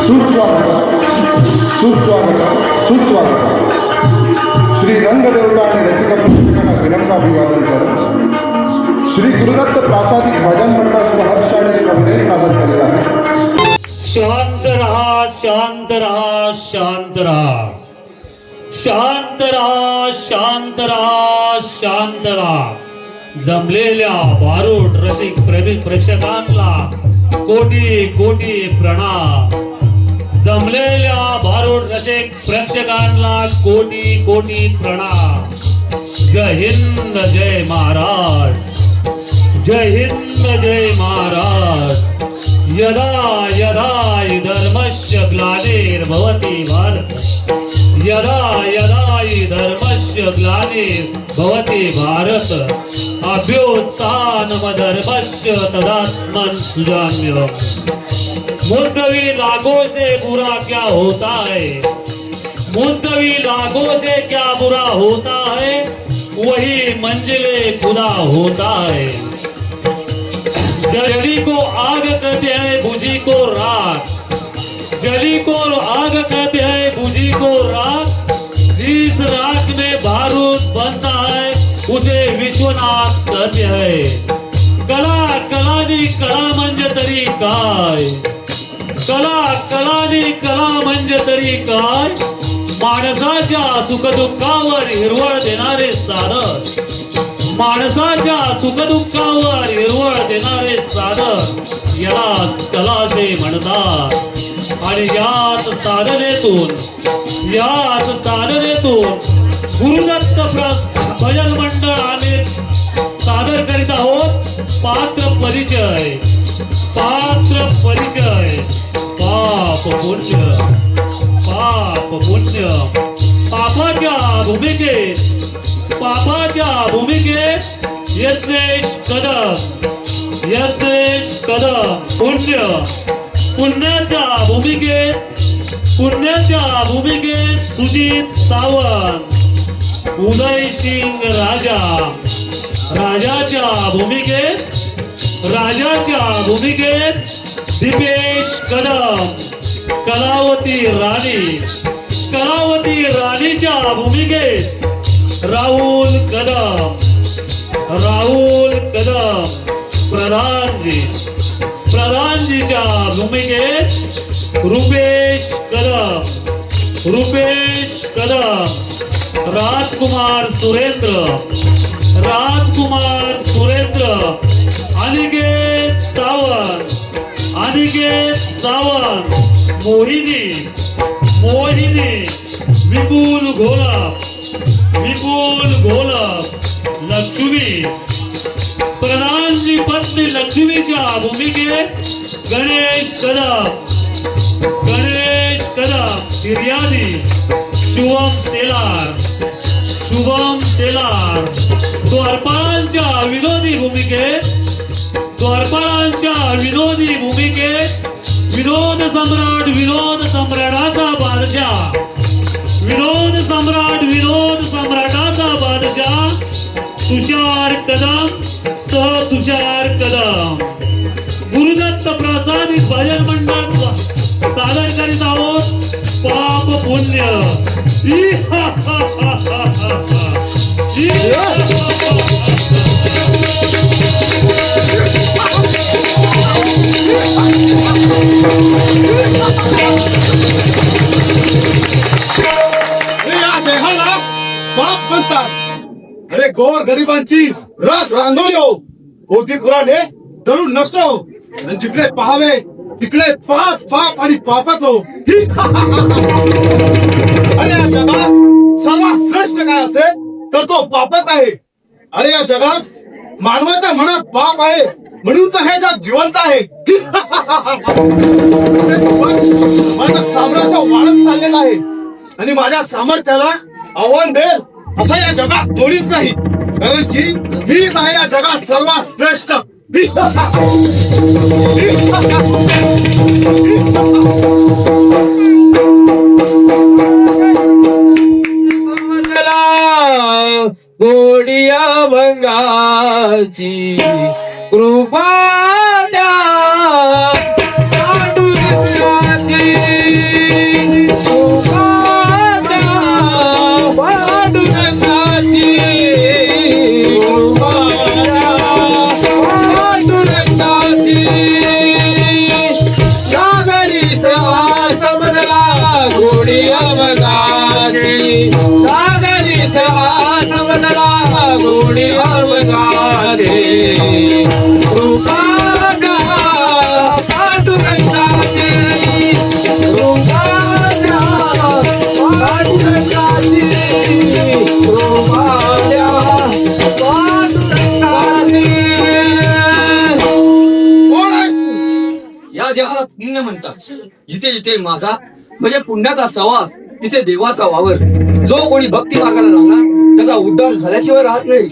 सुस्वागत सुस्वागत. श्री रंगदेवता आणि रसिक प्रेक्षकांना विनम्राभिवादन करत श्री गुरुदत्त प्रासादिक भजन मंडळ सहर्षाने अभिनय सादर केलेला आहे. शांत रहा, शांत रहा, शांत रहा, शांत रहा, शांत रहा, शांत रहा. जमलेल्या बारूड रसिक प्रेक्षकांना कोटी कोटी प्रणाम. जमलेल्या बारूड रसिक प्रेक्षकांना कोटी कोटी प्रणाम. जय हिंद, जय महाराज. जय हिंद, जय महाराज. यदा यदा हि धर्मस्य ग्लानिर्भवति भारत, यदा यदा हि धर्मस्य ग्लानिर्भवति भारत, अभ्युत्थानमधर्मस्य तदात्मन सृजाम्यहम्. मुद्दवी लाखों से बुरा क्या होता है, मुद्दवी लाखों से क्या बुरा होता है, वही मंजिले खुदा होता है. जली को आग कहते हैं, बुझी को राख. जली को आग कहते हैं, बुझी को राख. जिस राख में बारूद बनता है उसे विश्वनाथ कहते हैं. कला कलानी कला म्हणजे तरी काय, कला कलानी कला म्हणजे तरी काय. माणसाच्या सुखदुःखावर हिरवळ देणारे साधन, माणसाच्या सुखदुःखावर हिरवळ देणारे साधन यालाच कला असे म्हणतात. आणि याच साधनेतून गुरुदत्त भजन मंडळ आम्ही सादर करीत आहोत. पात्र परिचय, पात्र परिचय. पाप पुण्य, पाप पुण्य. पापाच्या भूमिकेत यज्ञेश कदम, यज्ञेश कदम. पुण्याच्या भूमिकेत सुजित सावंत. उदय सिंग राजा. राजाच्या भूमिकेत दीपेश कदम. कलावती राणीच्या भूमिकेत राहुल कदम. प्रधानजीच्या भूमिकेत रुपेश कदम. राजकुमार सुरेंद्र. अनिकेत सावंत. मोहिनी. विपुल घोलप. लक्ष्मी. प्रधानजी पत्नी लक्ष्मीच्या भूमिकेत गणेश कदम. फिर्यादी शुभम सेलार. द्वारपाळांच्या विनोदी भूमिकेत विनोद सम्राटाचा बादशाह तुषार कदम. गुरुदत्त प्रासादिक भजन मंडळ सादर करीत आहोत. पाप पुण्य. देहाला पाप म्हणतात. अरे गोर गरिबांची रास रांगोळी होती पुराणे तरुण नसतो. आणि जिकडे पाहावे तिकडे पाप आणि पापच हो. अरे या जगात सर्वात श्रेष्ठ काय असेल तर तो पापच आहे. अरे या जगात मानवाच्या मनात पाप आहे म्हणून तर हे जग जिवंत आहे. माझं साम्राज्य वाढत चाललेलं आहे आणि माझ्या सामर्थ्याला आव्हान देईल असं या जगात कोणीच नाही. कारण की मीच आहे या जगात सर्वात श्रेष्ठ. गोडिया भंगाची कृपा द्या. समजला गोडी अवघाची सागरी समजला गोडी अवघाची कृपागा पांडुरंगाची कृपागा पांडुरंगाची कृपाल्या पांडुरंगाची. कोण आहेस तू? या जगाला पुण्य म्हणतात. जिथे जिथे माझा म्हणजे पुण्याचा सहवास तिथे देवाचा वावर. जो कोणी भक्ती मार्गाला लागला त्याचा उद्धार झाल्याशिवाय राहत नाही.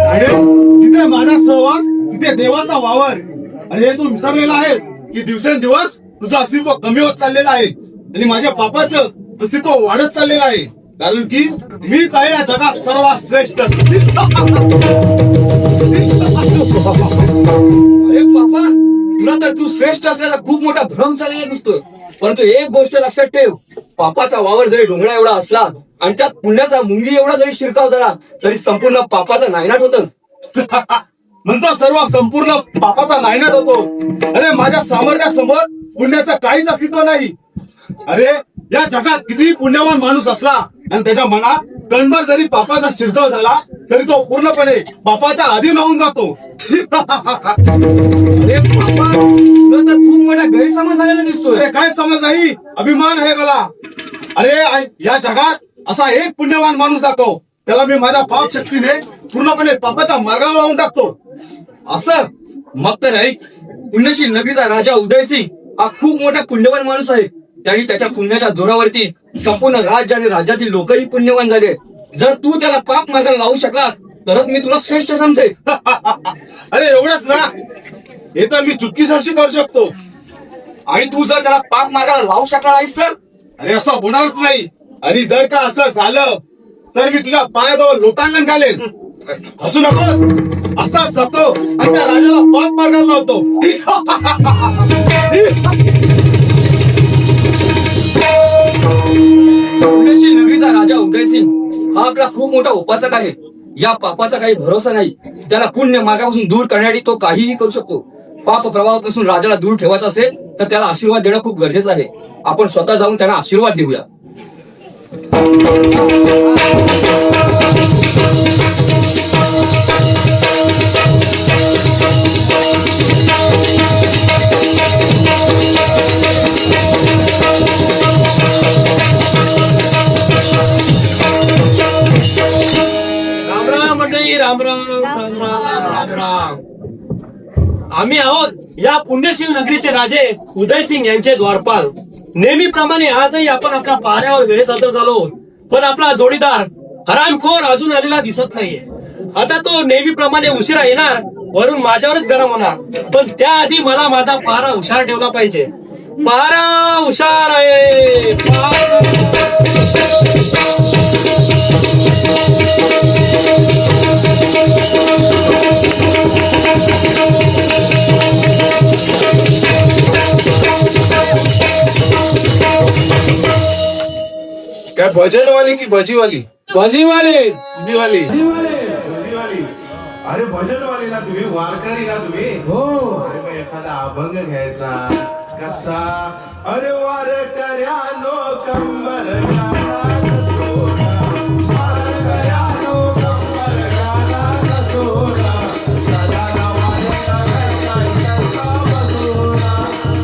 अरे तिथे माझा सहवास तिथे देवाचा वावर. अरे तू विसरलेला आहेस की दिवसेंदिवस तुझं अस्तित्व कमी होत चाललेलं आहे आणि माझ्या बापाचं अस्तित्व वाढत चाललेलं आहे. कारण की मीच आहे या जगात सर्वात श्रेष्ठ. अरे बाबा, तुला तर तू श्रेष्ठ असल्याचा खूप मोठा भ्रम झालेला दिसतोय. परंतु एक गोष्ट लक्षात ठेव, पापाचा वावर जरी डोंगरा एवढा असला आणि त्यात पुण्याचा मुंगी एवढा जरी शिरकाव झाला तरी संपूर्ण पापाचा नायनाट होतं. म्हणतो सर्व संपूर्ण पापाचा नायनाट होतो. अरे माझ्या सामर्थ्यासमोर पुण्याचं काहीच अस्तित्व नाही. अरे या जगात कितीही पुण्यवान माणूस असला आणि त्याच्या मनात कणभर जरी पापाचा शिरकाव झाला तरी तो पूर्णपणे पापाच्या अधीन होऊन जातो. अरे बाबा, तुला तर खूप मोठा गैरसमज झालेला दिसतोय. अरे काय समज नाही, अभिमान आहे मला. अरे या जगात असा एक पुण्यवान माणूस दाखव, त्याला मी माझ्या पाप शक्तीने पूर्णपणे पापाच्या मार्गावर लावून टाकतो. असं मग तर नाही. पुण्यशील नगरीचा राजा उदयसिंग हा खूप मोठा पुण्यवान माणूस आहे. त्यांनी त्याच्या पुण्याच्या जोरावरती संपूर्ण राज्य आणि राज्यातील लोकही पुण्यवान झाले. जर तू त्याला पाप मार्गाला लावू शकलास तरच मी तुला श्रेष्ठ समजेल. अरे एवढंच ना, हे तर मी चुटकीसरशी करू शकतो. आणि तू जर त्याला पाप मार्गाला लावू शकला नाहीस तर अरे असं होणारच नाही. आणि जर का असं झालं तर मी तुझ्या पायाजवळ लोटांगण घालेन. हसू नकोस, आता जातो आणि त्या राजाला पाप मार्गाला लावतो. पुण्यशील नगरीचा राजा उदयसिंग हा आपला खूप मोठा उपासक आहे. या पापाचा काही भरोसा नाही. त्याला पुण्य मार्गापासून दूर करण्यासाठी तो काहीही करू शकतो. पाप प्रभावापासून राजाला दूर ठेवायचा असेल तर त्याला आशीर्वाद देणं खूप गरजेचं आहे. आपण स्वतः जाऊन त्यांना आशीर्वाद देऊया. राम मंडळी, राम राम राम राम राम राम. आम्ही आहोत या पुण्यशील नगरीचे राजे उदयसिंग यांचे द्वारपाल. नेहमीप्रमाणे आजही आपण आपल्या पाऱ्यावर वेळेत हजर झालो, पण आपला जोडीदार हरामखोर अजून आलेला दिसत नाहीये. आता तो नेहमीप्रमाणे उशिरा येणार, वरून माझ्यावरच गरम होणार. पण त्याआधी मला माझा पारा हुशार ठेवला पाहिजे. पारा हुशार आहे, काय भजन वाली की भजीवाली? बाजीवाले वाली. अरे भजन वाले ना तुम्ही, वारकरी ना तुम्ही. हो. अरे मग एखादा अभंग घ्यायचा कसा. अरे वारकऱ्यानो कंबर घाला कसोरा, वारकऱ्यानो कंबर घाला कसोरा, सदा वाऱ्याला काय करता बसोरा,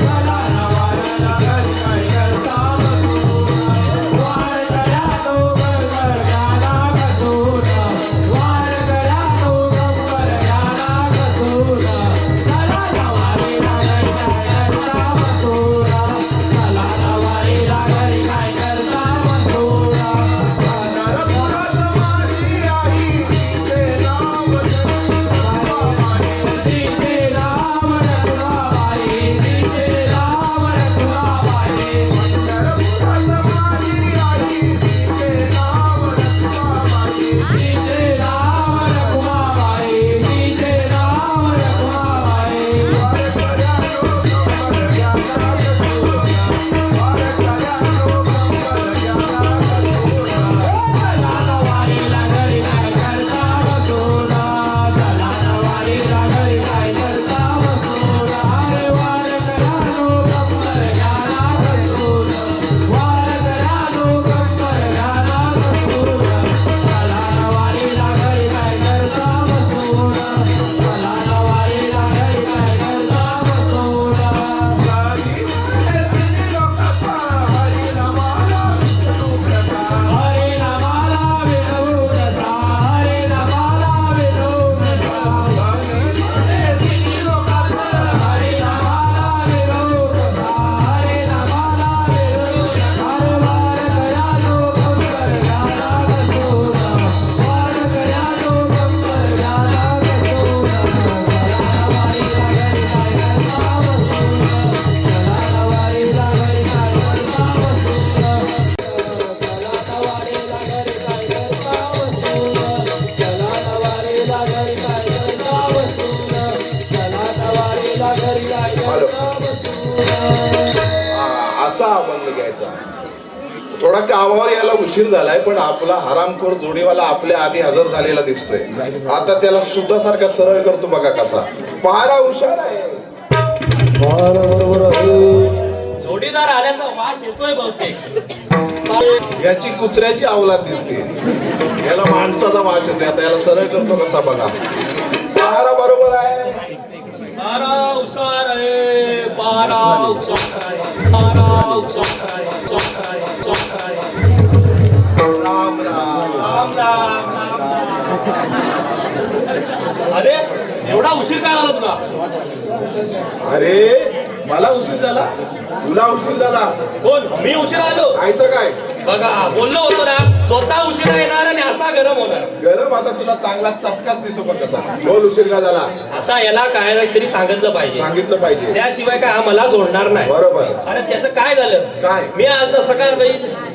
सदा वाऱ्याला काय करता बसोरा, वारकऱ्यानो कंबर घाला कसोरा, वारकऱ्यानो कंबर घाला कसोरा, सदा वाऱ्याला काय करता बसोरा, सदा वाऱ्याला काय करता बसोरा. हॅलो. असा अभंग घ्यायचा. थोडा कामावर यायला उशीर झालाय पण आपला हरामखोर जोडीवाला आपल्या आधी हजर झालेला दिसतोय. आता त्याला सुद्धा सारखा सरळ करतो बघा कसा. फार हुशार आहे. जोडीदार आल्याचा वास येतोय बहुतेक. याची कुत्र्याची अवलाद दिसते. याला माणसाचा वास येतोय. आता याला सरळ करतो कसा बघा. फार बरोबर आहे. बारा हुशार आहे, बारा हुशार आहे, बारा हुशार आहे, हुशार आहे, हुशार आहे. राम राम. राम राम राम राम. अरे एवढा उशीर काय झाला तुला? अरे मला उशीर झाला, तुला उशीर झाला. कोण? मी उशीर आलो? नाही तर काय. बघा बोललो होतो ना, स्वतः उशिरा येणार आणि असा गरम होणार. गरम आता तुला चांगला चटकाच देतो पण कसा. बोल उशीर का झाला. आता याला काय ना तरी सांगितलं पाहिजे, सांगितलं पाहिजे. त्याशिवाय काय हा मला सोडणार नाही. बरोबर. अरे त्याचं काय झालं? काय? मी आज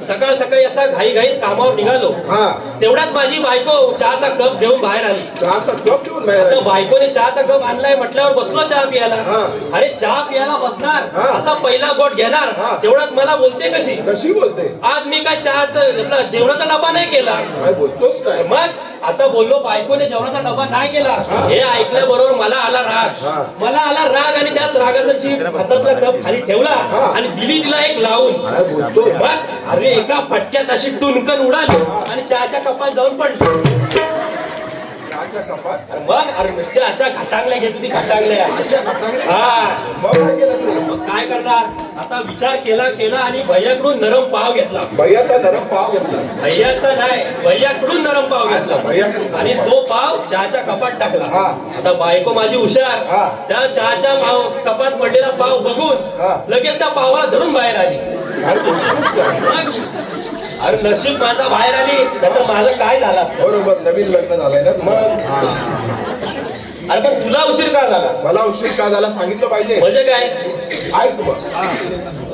सकाळ सकाळी असा घाई कामावर निघालो. हा. तेवढ्यात माझी बायको चहाचा कप घेऊन बाहेर आली. चहाचा कप घेऊन बाहेर तर आली. बायकोने चहाचा कप आणलाय म्हटल्यावर बसलो चहा प्यायला. हा. अरे चहा प्यायला बसणार, हा. असा पहिला गोट घेणार, हा. तेवढ्यात मला बोलते कशी. कशी बोलते. आज मी काय चहाचा जेवणाचा डबा नाही केला. काय बोलतोस काय. मग आता बोललो बायकोने जेवणाचा डबा नाही केला. हे ऐकल्याबरोबर मला आला राग. हा. मला आला राग आणि त्याच रागासाठी हातातला कप खाली ठेवला आणि दिली तिला एक लावून. काय बोलतो. मग अरे एका फटक्यात अशी टुनकन उडाली आणि चहाच्या कपात जाऊन पडली. चहाच्या कपात. मग अरे नुसत्या अशा घटांगल्या घेत होती, घटांगल्या अशा घटांगल्या? हा. मग काय केलंस रे? मग काय करणार. आता विचार केला आणि भैयाकडून नरम पाव घेतला. भैयाचा नरम पाव घेतला. भैयाचा नाही, भैयाकडून नरम पाव अच्छा घेतला भैया. आणि तो पाव चहाच्या कपात टाकला. हा. आता बायको माझी हुशार, हा. त्या चहाच्या कपात पडलेला पाव बघून हा. लगेच त्या पावाला धरून बाहेर आली. काय बोलतोस काय. मग अरे नशीब माझा बाहेर आली, तर माझं काय झालं असतं. बरोबर. नवीन लग्न झालंय ना तुझं. हा. अरे पण तुला उशीर का झाला. मला उशीर का झाला सांगितलं पाहिजे. म्हणजे काय. ऐक बघ.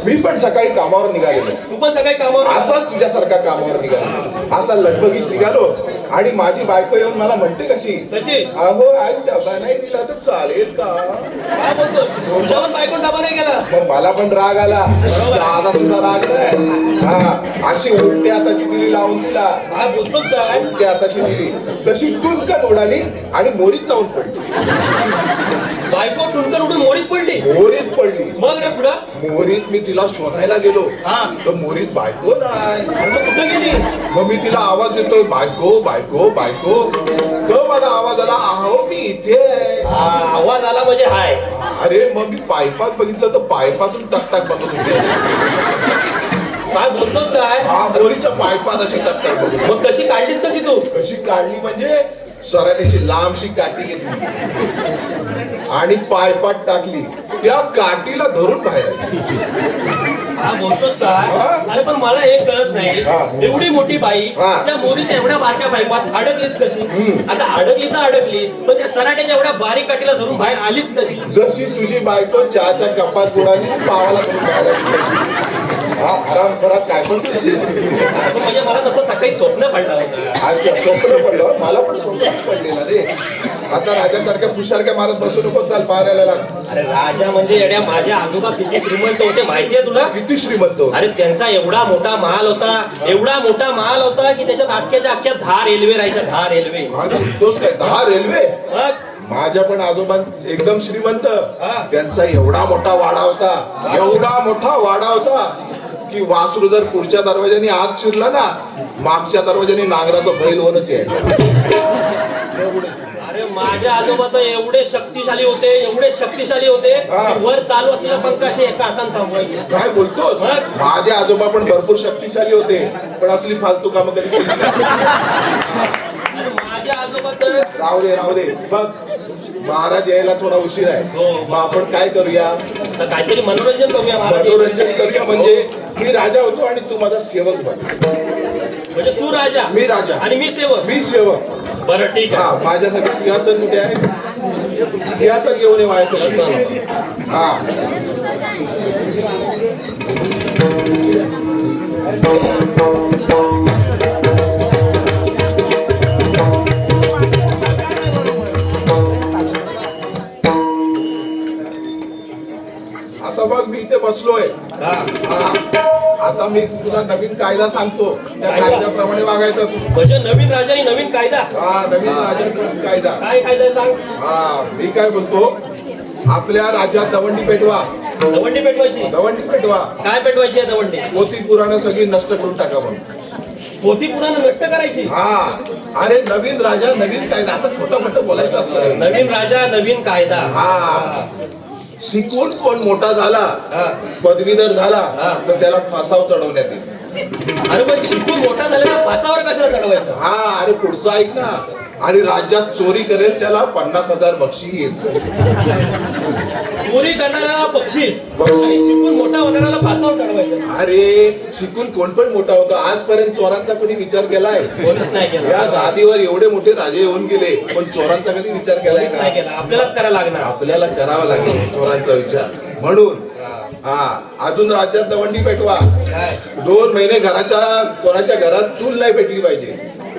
मी पण सकाळी कामावर निघालेलो. तू पण सगळे कामावर. असाच तुझ्यासारखा कामावर निघालो. असा लगबगीत निघालो आणि माझी बायको येऊन मला म्हणते कशी. कशी. अहो आई डबा नाही दिला तर चालेल का. काय बोलतो. तुझ्या पण बायकोन डबा नाही गेला. मग मला पण राग आला. साधा सुद्धा राग नाही. हा. अशी उलट्या हाताची दिली लावून दिला. काय बोलतोस काय. उलट्या हाताची दिली तशी टुनकन उडाली आणि मोरीत जाऊन पडली. बायको टुनकन उडून मोरीत पडली. मोरीत पडली. मग रे पुढं. मोरीत मी तिला शोधायला गेलो. हा. तर मोरीत बायको नाही. अरे मग कुठं गेली. मग मी तिला आवाज देतोय बायको बायको बायको. तर मला आवाज आला अहो मी इथे आहे. आवाज आला म्हणजे हाय. अरे मग मी पायपात बघितलं तर पायपातून टकटक बघत होते. काय बोलतोस काय. हा मोरीच्या पायपात अशी टकटक बघत होती. मग कशी काढलीस कशी तू. कशी काढली म्हणजे सराण्याची लांबशी काठी घेतली आणि पायपात टाकली. त्या काठीला धरून बाहेर आली. हा बोलतोस काय. अरे पण मला एक कळत नाही. हा. एवढी मोठी बाई हा. त्या मोरीच्या एवढ्या बारक्या पाईपात अडकलीच कशी. आता अडकली तर अडकली पण त्या सराट्याच्या एवढ्या बारीक काठीला धरून बाहेर आलीच कशी. जशी तुझी बायको चहाच्या कपात बुडाली पावाला धरून बाहेर आली. हा आराम करा काय पण तुझी. म्हणजे मला तसं सकाळी स्वप्न पडलं होतं. अच्छा स्वप्न पडलं. मला पण स्वप्नच पडलेला रे. आता राजासारख्या फुशारक्या मारत बसू नको. चाल बाहेर आलेला. अरे राजा म्हणजे येड्या माझ्या आजोबा किती श्रीमंत होते माहितीये तुला. किती श्रीमंत होता. अरे त्यांचा एवढा मोठा महाल होता, एवढा मोठा महाल होता की त्याच्यात अख्ख्याच्या अख्ख्या 10 रेल्वे राहायच्या. 10 रेल्वे. तोच काय 10 रेल्वे. मग माझ्या पण आजोबा एकदम श्रीमंत. हा. त्यांचा एवढा मोठा वाडा होता. एवढा मोठा वाडा होता की वासरू जर पुढच्या दरवाजाने आत शिरला ना मागच्या दरवाजाने नांगराचं बैल होणच यायचं. अरे माझे आजोबा तर एवढे शक्तिशाली होते, एवढे शक्तिशाली होते हा. की वर चालू असलेला पंखा असे एका हाताने थांबवायचे. काय बोलतो. मग? माझे आजोबा पण भरपूर शक्तिशाली होते पण असली फालतू कामं कधी केली नाही. अरे माझे आजोबा तर राहू दे बघ. महाराज यायला थोडा उशीर आहे. हो. मग आपण काय करूया. तर काहीतरी मनोरंजन करूया महाराज. मनोरंजन करूया म्हणजे मी राजा होतो आणि तू माझा सेवक बन. म्हणजे तू राजा. मी राजा. आणि मी सेवक. मी सेवक. बरं ठीक हा आहे. माझ्यासाठी सिंहासन कुठे आहे. सिंहासन घेऊन ये माझ्यासाठी. हा आता बघ मी इथे बसलोय हा. हा. आता मी तुला नवीन कायदा सांगतो त्या कायद्याप्रमाणे वागायचं तू. म्हणजे नवीन राजाने नवीन कायदा. हा नवीन राजा नवीन कायदा. काय कायदा आहे सांग. हा मी काय बोलतो आपल्या राज्यात दवंडी पेटवा. दवंडी पेटवायची. दवंडी पेटवा. काय पेटवायची आहे दवंडी. पोथी पुराणं सगळी नष्ट करून टाका म्हणून. पोथी पुराण नष्ट करायची. हा अरे नवीन राजा नवीन कायदा असं खोटं खोटं बोलायचं असतं रे. नवीन राजा नवीन कायदा. हा शिकून कोण मोठा झाला हा. पदवीधर झाला हा. तर त्याला फासाव चढवण्यात येईल. अरे पण शिकून मोठा झालेला फासावर कशाला चढवायचा. हा अरे पुढचं ऐक ना आणि राज्यात चोरी करेल त्याला 50,000 बक्षीस. चोरी करणाऱ्याला बक्षीस आणि शिकून मोठा होणाऱ्याला फासावर चढवायचं. अरे शिकून कोण पण मोठा होतो आजपर्यंत चोरांचा कोणी विचार केलाय. कोणीच नाही केला. या गादीवर एवढे मोठे राजे येऊन गेले पण चोरांचा कधी विचार केलाय कोणीच नाही का. केला. आपल्यालाच करायला लागणार. आपल्याला करावा लागेल चोरांचा विचार म्हणून. हा अजून राज्यात दवंडी पेटवा. काय 2 महिने कोणाच्या घरात चूल नाही पेटली पाहिजे.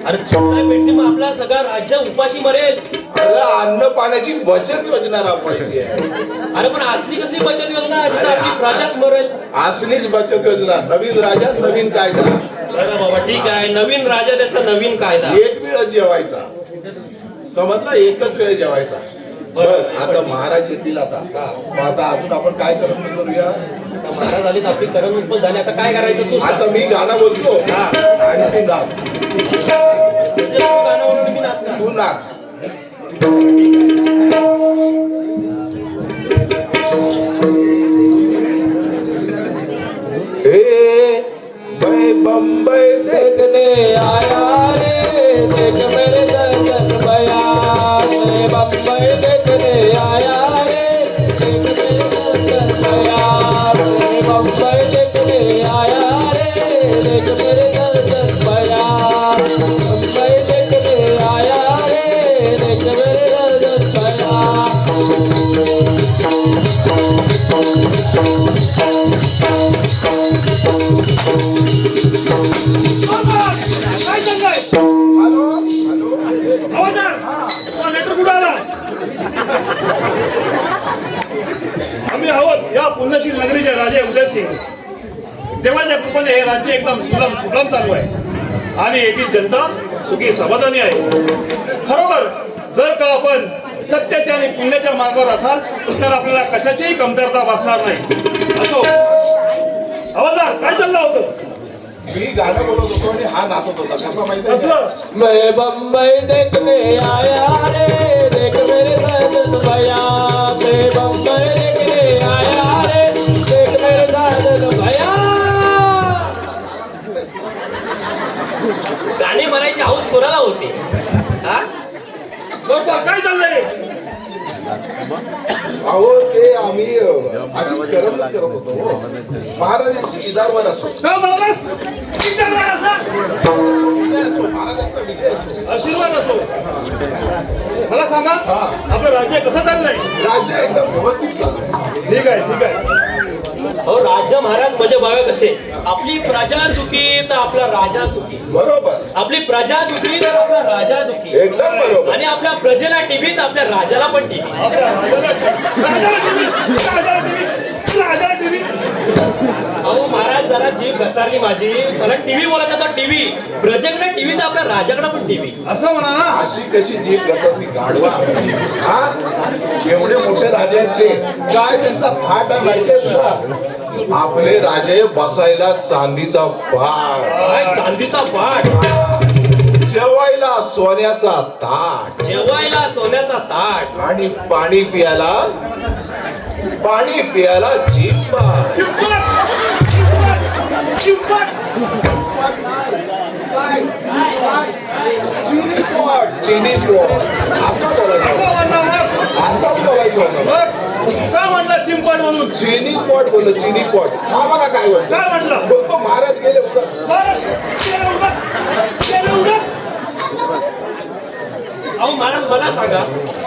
अरे चूल नाही पेटली मग आपला सगळा राज्य उपाशी मरेल. अरे अन्न पाण्याची बचत योजना राबवायची आहे. अरे पण असली कसली बचत योजना आहे जिथं अरे, आपली प्रजाच मरेल. असलीच बचत योजना नवीन राज्यात नवीन कायदा. बरं बाबा ठीक आहे. नवीन राजा त्याचा नवीन कायदा. एक वेळच जेवायचा समजला एकच वेळ जेवायचा. बरं आता महाराज येतील आता मग आता अजून आपण काय करूया. आता महाराज आलीच आपली करमणूक पण झाली. आता काय करायचं तू सांग. आता मी गाणं बोलतो हा. आणि तू नाच. म्हणजे तू गाणं म्हणून मी नाचणार. तू नाच. हे मैं बम्बई देखने आया रे देख मेरे दर्शन बया मैं बम्बई देखने आया रे देख मेरे दर्शन बया मैं बम्बई देखने आया रे देख मेरे दर्शन बया बम्बई देखने आया रे देख मेरे दर्शन बया. हॅलो हॅलो लेटर कुठं आला. आम्ही आहोत या पुण्यशील नगरीचे राजे उदयसिंग. देवाच्या कृपेने हे राज्य एकदम सुगम चालू आहे आणि येथील जनता सुखी समाधानी आहे. खरोबर जर का आपण सत्याच्या आणि पुण्याच्या मार्गावर असाल तर आपल्याला कशाचीही कमतरता भासणार नाही. असो हवालदार काय चाललं होतं. मी गाणं बोलत होतो आणि हा नाचत होता कसा माहिती आहे का? कसलं. मैं बम्बई देखने आया रे देख मेरे दर्शन भया मैं बम्बई देखने आया रे देख मेरे दर्शन भया. गाणी म्हणायची हाऊस कोणाला होते. हा बरोबर काय चाललंय. अहो ते आम्ही अशीच करमणूक करत होतो हो. महाराजांची इजारवर असो का म्हणालास. विचारणार असा. विजय असो महाराजांचा विजय असो आशीर्वाद असो. मला सांगा आपलं राज्य कसं चाललंय. राज्य एकदम व्यवस्थित चाललंय. ठीक आहे ठीक आहे. हो राजा महाराज म्हणजे बघा कसे आपली प्रजा सुखी तर आपला राजा सुखी. बरोबर आपली प्रजा दुखी तर आपला राजा दुखी. एकदम बरोबर. आणि आपल्या प्रजेला टीव्ही तर आपल्या राजाला पण टीव्ही. आपल्या राजाला टीव्ही. अहो महाराज जरा जीभ घसारली माझी. मला टीव्ही बोलायचा तर टीव्ही. प्रजेकडे टीव्ही तर आपल्या राजाकडे पण टीव्ही. असं म्हणा ना. अशी कशी जीभ घसरती गाढवा. हा एवढे मोठे राजे आहेत ते काय त्यांचा थाट आहे माहितीये तुला. आपले राजे बसायला चांदीचा पाट. काय चांदीचा पाट. जेवायला सोन्याचा ताट जेवायला सोन्याचा ताट. आणि पाणी पियाला जीभ. चिनी पॉट असं बोलायचं होतं. का म्हटलं चिंपट म्हणून. चिनी पॉट बोललो चिनी पॉट. हा बघा काय बोलतो. काय म्हटलं. बोलतो महाराज गेले होतं. अहो महाराज मला सांगा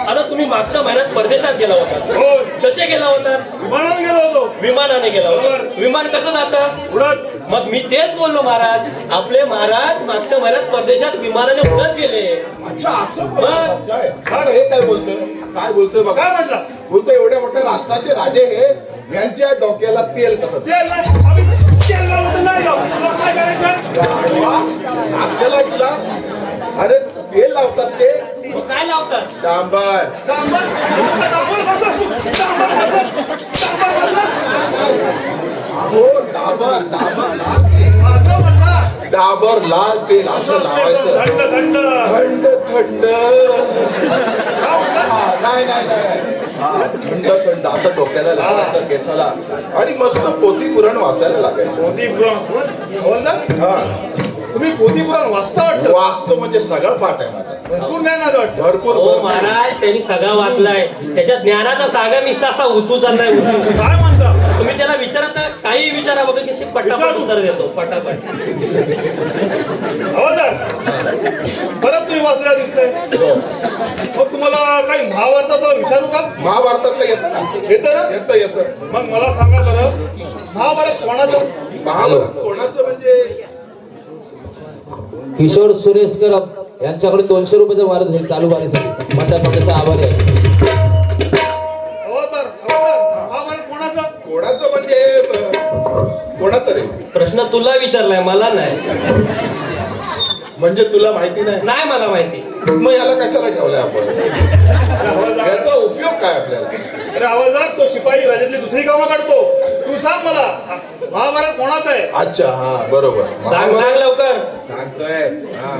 आता तुम्ही मागच्या महिन्यात परदेशात गेला होता. हो कसे गेला होता. म्हणून गेलो होतो. विमानाने गेला होता. बरोबर. विमान कसं जातं. उडत मग मी तेच बोललो महाराज, आपले महाराज मागच्या महिन्यात परदेशात विमानाने उडत गेले. अच्छा असं बोलतोस काय? बघ, हे काय बोलतोय बघा. काय म्हटलं? बोलतोय एवढ्या मोठ्या राष्ट्राचे राजे हे, यांच्या डोक्याला तेल कसं? तेल नाही, आम्ही तेल लावलं तर नाही लावलं. तुला काय करायचं? आपल्याला तुला अरे तेल लावतात ते मग काय लावतात? डांबर. डांबर बसलास तू. डांबर बसलास. हो डांबर लाल तेल. असं म्हणला. डांबर लाल तेल असं लावायचं. थंड थंड. थंड थंड. नाही नाही नाही. हा, थंड असं डोक्याला लावायचं, केसाला, आणि मस्त पोथी पुराण वाचायला लागायचं. पोथी पुराण बोलता? हा, तुम्ही पोथी पुराण वाचता वाटतं? वाचतो म्हणजे सगळं पाठ आहे माझा. भरपूर ज्ञान आहे वाटतं. भरपूर हो भरपूर. महाराज, त्यांनी सगळा वाचलाय. त्याच्या ज्ञानाचा सागर निसता असा उतू चाललाय, उतू. काय म्हणता? तुम्ही त्याला विचारत ना, काही विचारा बघा, कशी पटापट उत्तर देतो, पटापट. हवालदार, परत तुम्ही वाचल्या दिसतंय. मग तुम्हाला काही महाभारताचं विचारू का? महाभारतातलं येतं ना? येतं ना? येतं. मग मला सांगा बरं, महाभारत कोणाचं? महाभारत कोणाचं म्हणजे? किशोर सुरेशकर यांच्याकडे 200 रुपयाचं वारं झाली चालू बारीसाठी. मंडळ सदस्य आभारी आहे. हवालदार, महाभारत कोणाचं? कोणाचं म्हणजे कोणाचं रे? प्रश्न तुला विचारलाय, मला नाही. म्हणजे तुला माहिती नाही? नाही मला माहिती. मग याला कशाला ठेवलंय आपण? याचा उपयोग काय आपल्याला? अरे हवालदार, तो शिपाई राज्यातली दुसरी कामं काढतो. तू सांग मला, महाभारत कोणाचं आहे? अच्छा, हा बरोबर. सांग सांग लवकर. सांगतोय. हा,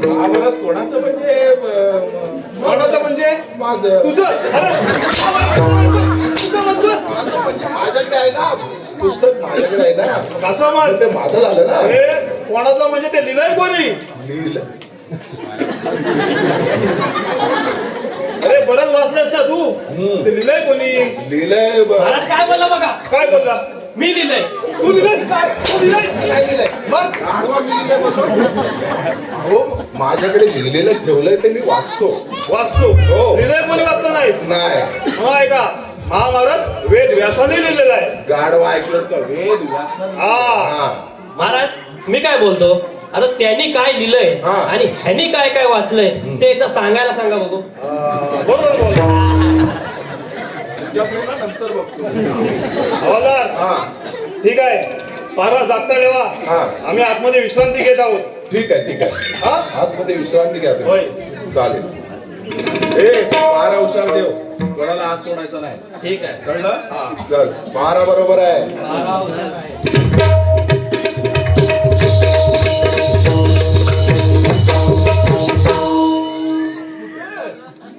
महाभारत कोणाचं म्हणजे कोणाचं म्हणजे? माझं. तुझं. अरे तुझं म्हणतोस? माझं म्हणजे माझ्याकडे आहे ना पुस्तक, माझ्याकडे आहे ना. असं म्हण. ते माझं झालं ना. अरे कोणाचं म्हणजे ते लिहिलंय कोणी? लिहिलं. अरे बरंच वाचलंस ना तू. ते लिहिलंय कोणी? लिहिलंय महाराज काय बोलला बघा. काय बोलला? मी लिहिलंय. तू लिहिलंय? तू लिहिलंय? काय लिहिलंय? मग आडवा मी लिहिलंय म्हणतो. हो, माझ्याकडे लिहिलेलं ठेवलंय ते मी वाचतो. वाचतो. हो. लिहिलंय कोणी वाचलं नाही? नाही. मग ऐका, महाभारत वेद व्यासाने लिहिलेलं आहे. गाढवा ऐकलंस का? वेद व्यासन. हा. महाराज, मी काय बोलतो, आता त्यांनी काय लिहिलंय हा. आणि ह्यांनी काय काय वाचलंय ते एकदा सांगायला सांगा बघू. बरोबर बोल. तुझ्याकडे ना नंतर बघतो. हवालदार, हा, ठीक आहे. पारा जागता ठेवा. हा. आम्ही आतमध्ये विश्रांती घेत आहोत. ठीक आहे. हा? आतमध्ये विश्रांती घ्या तुम्ही. होय. चालेल. ए, 12 उशार ठेव, कोणाला हात सोडायचा नाही. ठीक आहे. कळलं? चल, 12 बरोबर आहे.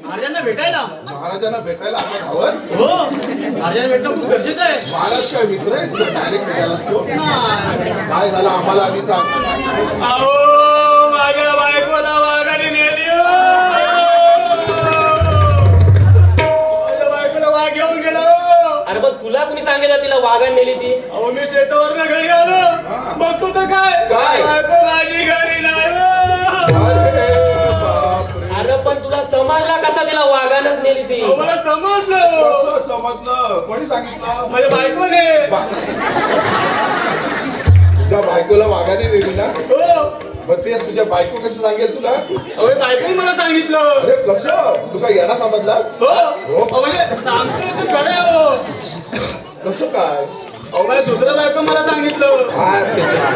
महाराजांना भेटायला. महाराजांना भेटायला असं धावत? हो, महाराजांना भेटणं खूप गरजेचं आहे. महाराज काय मित्र आहे तुझा? डायरेक्ट भेटायला असतो? काय झालं आम्हाला आधी सांग. अहो, माझ्या बायकोला वाघाने नेली हो. माझ्या बायकोला वाघ घेऊन गेला हो. अरे पण तुला कुणी सांगितलं तिला वाघाने नेली ती? अहो, मी शेतावरनं घरी आलो, बघतो तर काय काय? बायको माझी घरी नाही हो. अरे बापरे. अरे पण तुला समजला कसा तिला वाघानच नेली ती? अहो, मला समजलं. कसं समजलं? कोणी सांगितलं? माझ्या बायकोने. तुझ्या बायकोला वाघाने नेली ना? हो. मग तेच तुझ्या बायको कसं सांगेल तुला? अहो, बायकोने मला सांगितलं. अरे कसं? तुझा येणा समजला? हो. अहो, म्हणजे सांगतोय तर खरं आहे हो. कसं काय? अहो, माझ्या दुसऱ्या बायको मला सांगितलं. काय त्याच्या?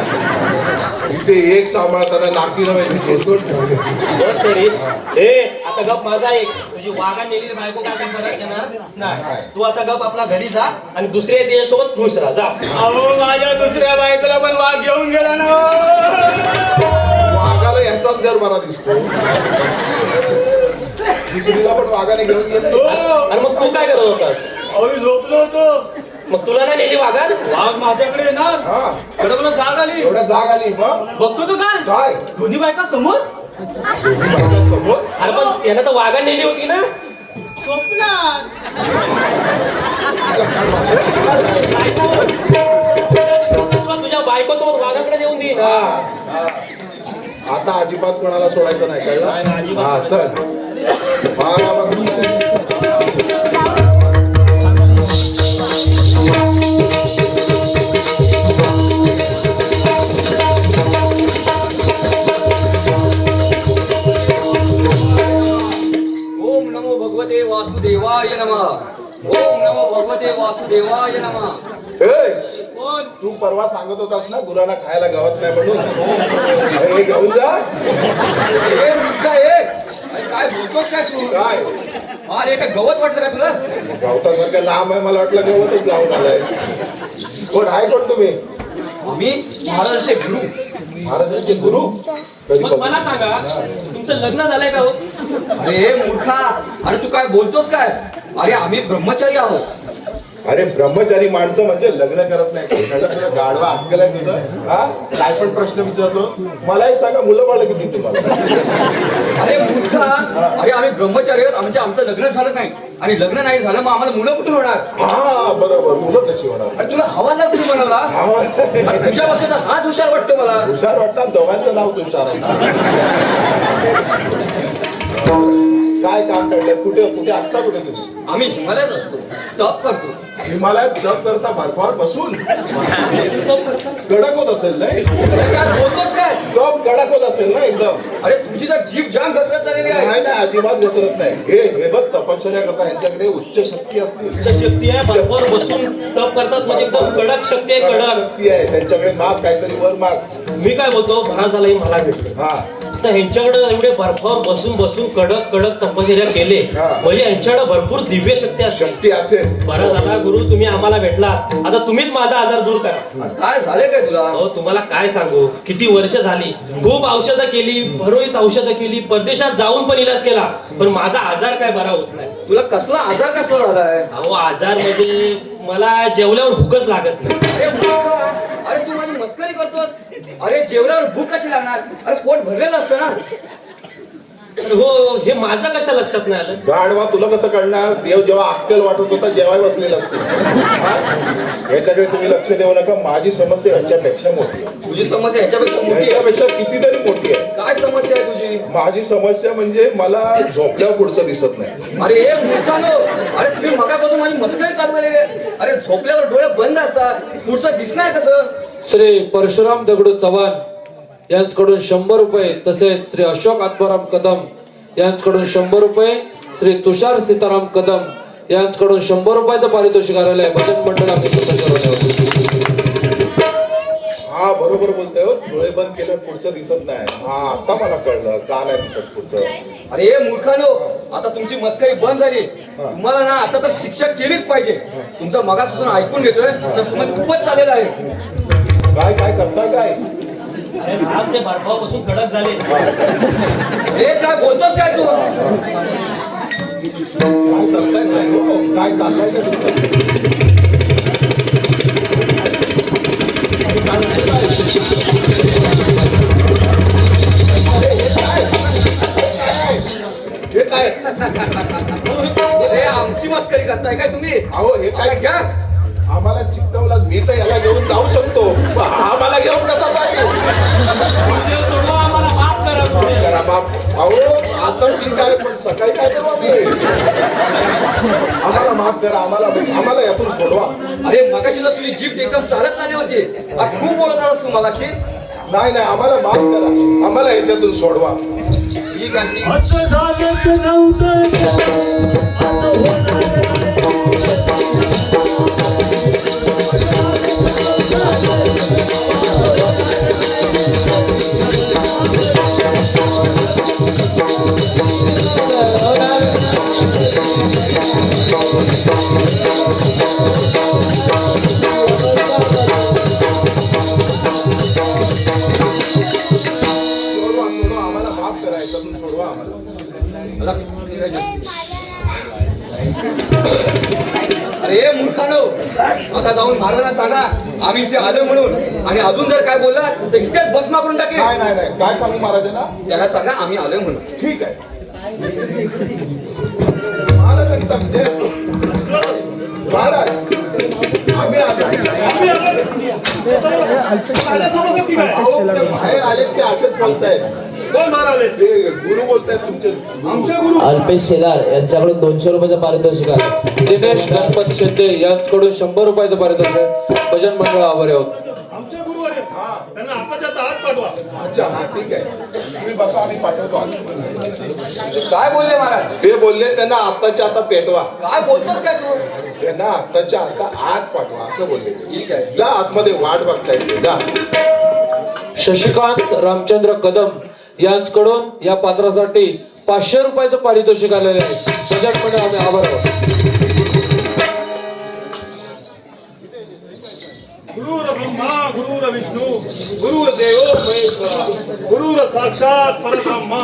इथे एक सांभाळताना नाकी नव्हे दोन ठेवले. बरं तरी. ए, आता गप माझा एक. तुझी वाघाने नेलेली बायको काय काय करत येणार नाही. तू आता गप आपला घरी जा आणि दुसऱ्या देशासोबत खुश राहा. जा. अहो, माझ्या दुसऱ्या बायकोला पण वाघ घेऊन गेला ना. वाघाला यांचाच घर बरा दिसतो. दुसरीला पण वाघाने घेऊन गेले. अरे मग तू काय करत होतास? अहो, मी झोपलो होतो. मग तुला नाही नेली वाघान? वाघ माझ्याकडे येणार. हा, कडे मला जाग आली. एवढ्या जाग आली मग बघतो तो काय काय? दोन्ही बायका समोर. बायका समोर. अरे पण त्यानं तर वाघान नेली होती ना? स्वप्नात. तुला तुझ्या बायकोसोबत वाघाकडे नेऊन देईन. हा, हा. आता अजिबात कोणाला सोडायचं नाही, कळलं? हा, चल. वासुदेवाय नमः. ए, तू परवा सांगत होतास ना गुरांना खायला गावत नाही म्हणून. हे घेऊन जा. ए, मुक्ता, ए. अरे काय बोलतोस काय तू? काय अरे काय गवत वाटलं का तुला? गावतासारखं लांब आहे, मला वाटलं गवतच गावत आलाय. कोण आहे कोण तुम्ही? आम्ही महाराजांचे गुरु. महाराजांचे गुरु? मग मला सांगा, तुमचं लग्न झालंय का हो? अरे मूर्खा, अरे तू काय बोलतोस काय? अरे आम्ही ब्रह्मचारी आहोत. अरे ब्रह्मचारी माणसं म्हणजे लग्न करत नाही. तुला गाडवा अक्कल आहे तुझं? हा, काय पण प्रश्न विचारतो. मला एक सांगा, मुलं बाळ किती तुम्हाला? अरे मूर्खा, अरे आम्ही ब्रह्मचारी आहोत. म्हणजे आमचं लग्न झालं नाही आणि लग्न नाही झालं मग आम्हाला मुलं कुठून होणार? हा बरोबर, मुलं कशी होणार? अरे तुला हवाला कुठे बनवला? अरे तुझ्यापेक्षा तर हाच हुशार वाटतो मला. हुशार वाटतात, दोघांचं नाव तुषार आहे. काय काम करतात? कुठे कुठे असता कुठे तुम्ही? आम्ही हिमालयात असतो, तप करतो. हिमालयात जप करता बर्फावर बसून? कडक होत असेल नाही? अरे काय बोलतोस काय? तप कडक होत असेल ना एकदम? अरे तुझी तर जीभ जाम घसरत चाललेली आहे. नाही नाही, अजिबात घसरत नाही. हे बघ, तपश्चर्या करता यांच्याकडे उच्च शक्ती असते. उच्च शक्ती आहे, बरोबर बसून तप करतात म्हणजे एकदम कडक शक्ती आहे, कडक. शक्ती आहे त्यांच्याकडे. माग काहीतरी वर माग. मी काय बोलतो, भरा झालाही मला भेटले. हा, तर ह्यांच्याकडे एवढे बर्फावर बसून बसून कडक कडक तपश्चर्या केले हा. म्हणजे यांच्याकडे भरपूर दिव्य शक्ती असते. शक्ती असेल. बरा झाला गुरु, तुम्ही आम्हाला भेटला. आता तुम्हीच माझा आजार दूर करा. काय झाले काय तुला? अहो तुम्हाला काय सांगू, किती वर्ष झाली, खूप औषधं केली, भरोईच औषधं केली, परदेशात जाऊन पण इलाज केला, पण माझा आजार काय बरा होत नाही. तुला कसला आजार कसला झालाय? अहो आजार म्हणजे मला जेवल्यावर भूकच लागत नाही. अरे मूर्खा, अरे तू माझी मस्करी करतोस? अरे जेवल्यावर भूक कशी लागणार? अरे पोट भरलेलं असतं ना. हो, हे माझं कशा लक्षात नाही आलं? गाढवा, तुला कसं कळणार? देव जेव्हा अक्कल वाटत होता जेव्हा बसलेला असतो. हा? याच्याकडे तुम्ही लक्ष देऊ नका. माझी समस्या ह्याच्यापेक्षा मोठी आहे. तुझी समस्या ह्याच्यापेक्षा मोठी आहे. ह्याच्यापेक्षा कितीतरी मोठी आहे. काय समस्या आहे तुझी? माझी समस्या म्हणजे मला झोपल्यावर पुढचं दिसत नाही. अरे हे मूर्खानो, अरे तुम्ही मगापासून माझी मस्करी चालू केलेली आहे. अरे झोपल्यावर डोळे बंद असतात, पुढचं दिसणार कसं? श्री परशुराम दगडू चव्हाण यांच्याकडून 100 रुपये, तसेच श्री अशोक आत्माराम कदम यांच्याकडून 100 रुपये, श्री तुषार सीताराम कदम यांच्याकडून 100 रुपयाचं पारितोषिक आलेलं आहे. भजन मंडळ आपली हा बरोबर बोलतोय हो. डोळे बंद केल्यावर पुढचं दिसत नाही. हा, आता मला कळलं का नाही दिसत पुढचं. अरे हे मूर्खानो, आता तुमची मस्करी बंद झाली. तुम्हाला ना आता तर शिक्षा केलीच पाहिजे. तुमचं मगापासून ऐकून घेतोय तर तुम्हाला खूपच चालेलं आहे. काय काय करता काय? अरे नाक ते बर्फापासून कडक झाले. हे काय बोलतोस काय तू? काय करताय काय? हो, काय चाललंय का तुमचं? हे काय? हे आमची मस्करी करताय काय तुम्ही? अहो हे काय? घ्या. आम्हाला चिकटवला. मी तर याला घेऊन जाऊ शकतो, पण हा मला घेऊन कसा जाईल? सोडवा, आम्हाला माफ करा तुम्ही. जरा बाप. अहो आता ठीक आहे, पण सकाळी काय करू आम्ही? आम्हाला माफ करा. आम्हाला यातून सोडवा. अरे मगाशी तर तुझी जीभ एकदम चालत चालली होती. आज खूप बोलत आहात तू मगाशी. नाही नाही, आम्हाला माफ करा. आम्हाला याच्यातून सोडवा. ठीक आहे. सोडवा. आम्हाला माफ करा. याच्यातून सोडवा आम्हाला. अरे मूर्खानो, आता जाऊन महाराजांना सांगा आम्ही इथे आलो म्हणून. आणि अजून जर काय बोलला तर इथेच भस्मा करून टाकेल. नाही नाही नाही, काय सांगू महाराजांना? त्याला सांगा आम्ही आलोय म्हणून. ठीक आहे. महाराजांचा विजय असो. महाराज, आम्ही आलो. अहो, ते बाहेर आले ते असेच बोलतायत. कोण माराले? ते गुरु बोलतायत तुमचे. आमचे गुरु. अल्पेश शेलार यांच्याकडून 200 रुपयाचं पारितोषिक आहे. दिनेश गणपत शिंदे यांच्याकडून 100 रुपयाचं पारितोषिक. भजन मंडळ आभारी आहोत. आमचे गुरु अरे त्यांना आताच्या आता आज पाठवा. अच्छा हा ठीक आहे, तुम्ही बसा, आम्ही पाठवतो आज. काय बोलले महाराज? ते बोलले त्यांना आताच्या आता पेटवा, काय बोलतोस काय तू? त्यांना आताच्या आता आज पाठवा असं बोलले. ठीक आहे. जा आतमध्ये वाट बघताय ते, जा. शशिकांत रामचंद्र कदम यांच्याकडून या पात्रासाठी 500 रुपयाचं पारितोषिक आलेले आहे. त्याच्याकडे आम्ही आभार आहोत. गुरुर ब्रह्मा गुरुर विष्णू गुरुर देवो महेश्वरा गुरुर साक्षात परब्रह्मा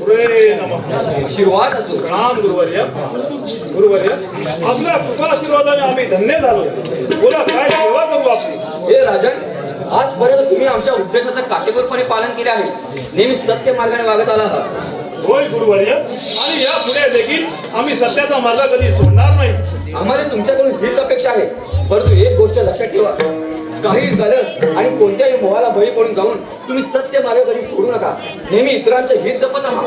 गुरुवे नमः. आशीर्वाद असो. प्रणाम गुरुवर्य. गुरुवर्य, आपल्या कृपा आशीर्वादाने आम्ही धन्य झालो. बोला, काय सेवा करू आपली? हे राजन, आजपर्यंत तुम्ही आमच्या उद्देशाचं काटेकोरपणे पालन केले आहे. नेहमी सत्य मार्गाने वागत आला आहात. होय गुरुवर्य, आणि या पुढे देखील आम्ही सत्याचा मार्ग कधी सोडणार नाही. आम्हाला तुमच्याकडून हीच अपेक्षा आहे. परंतु एक गोष्ट लक्षात ठेवा, काही झालं आणि कोणत्याही मोहाला बळी पडून जाऊन तुम्ही सत्य मार्ग कधी सोडू नका. नेहमी इतरांचे हित जपत राहा.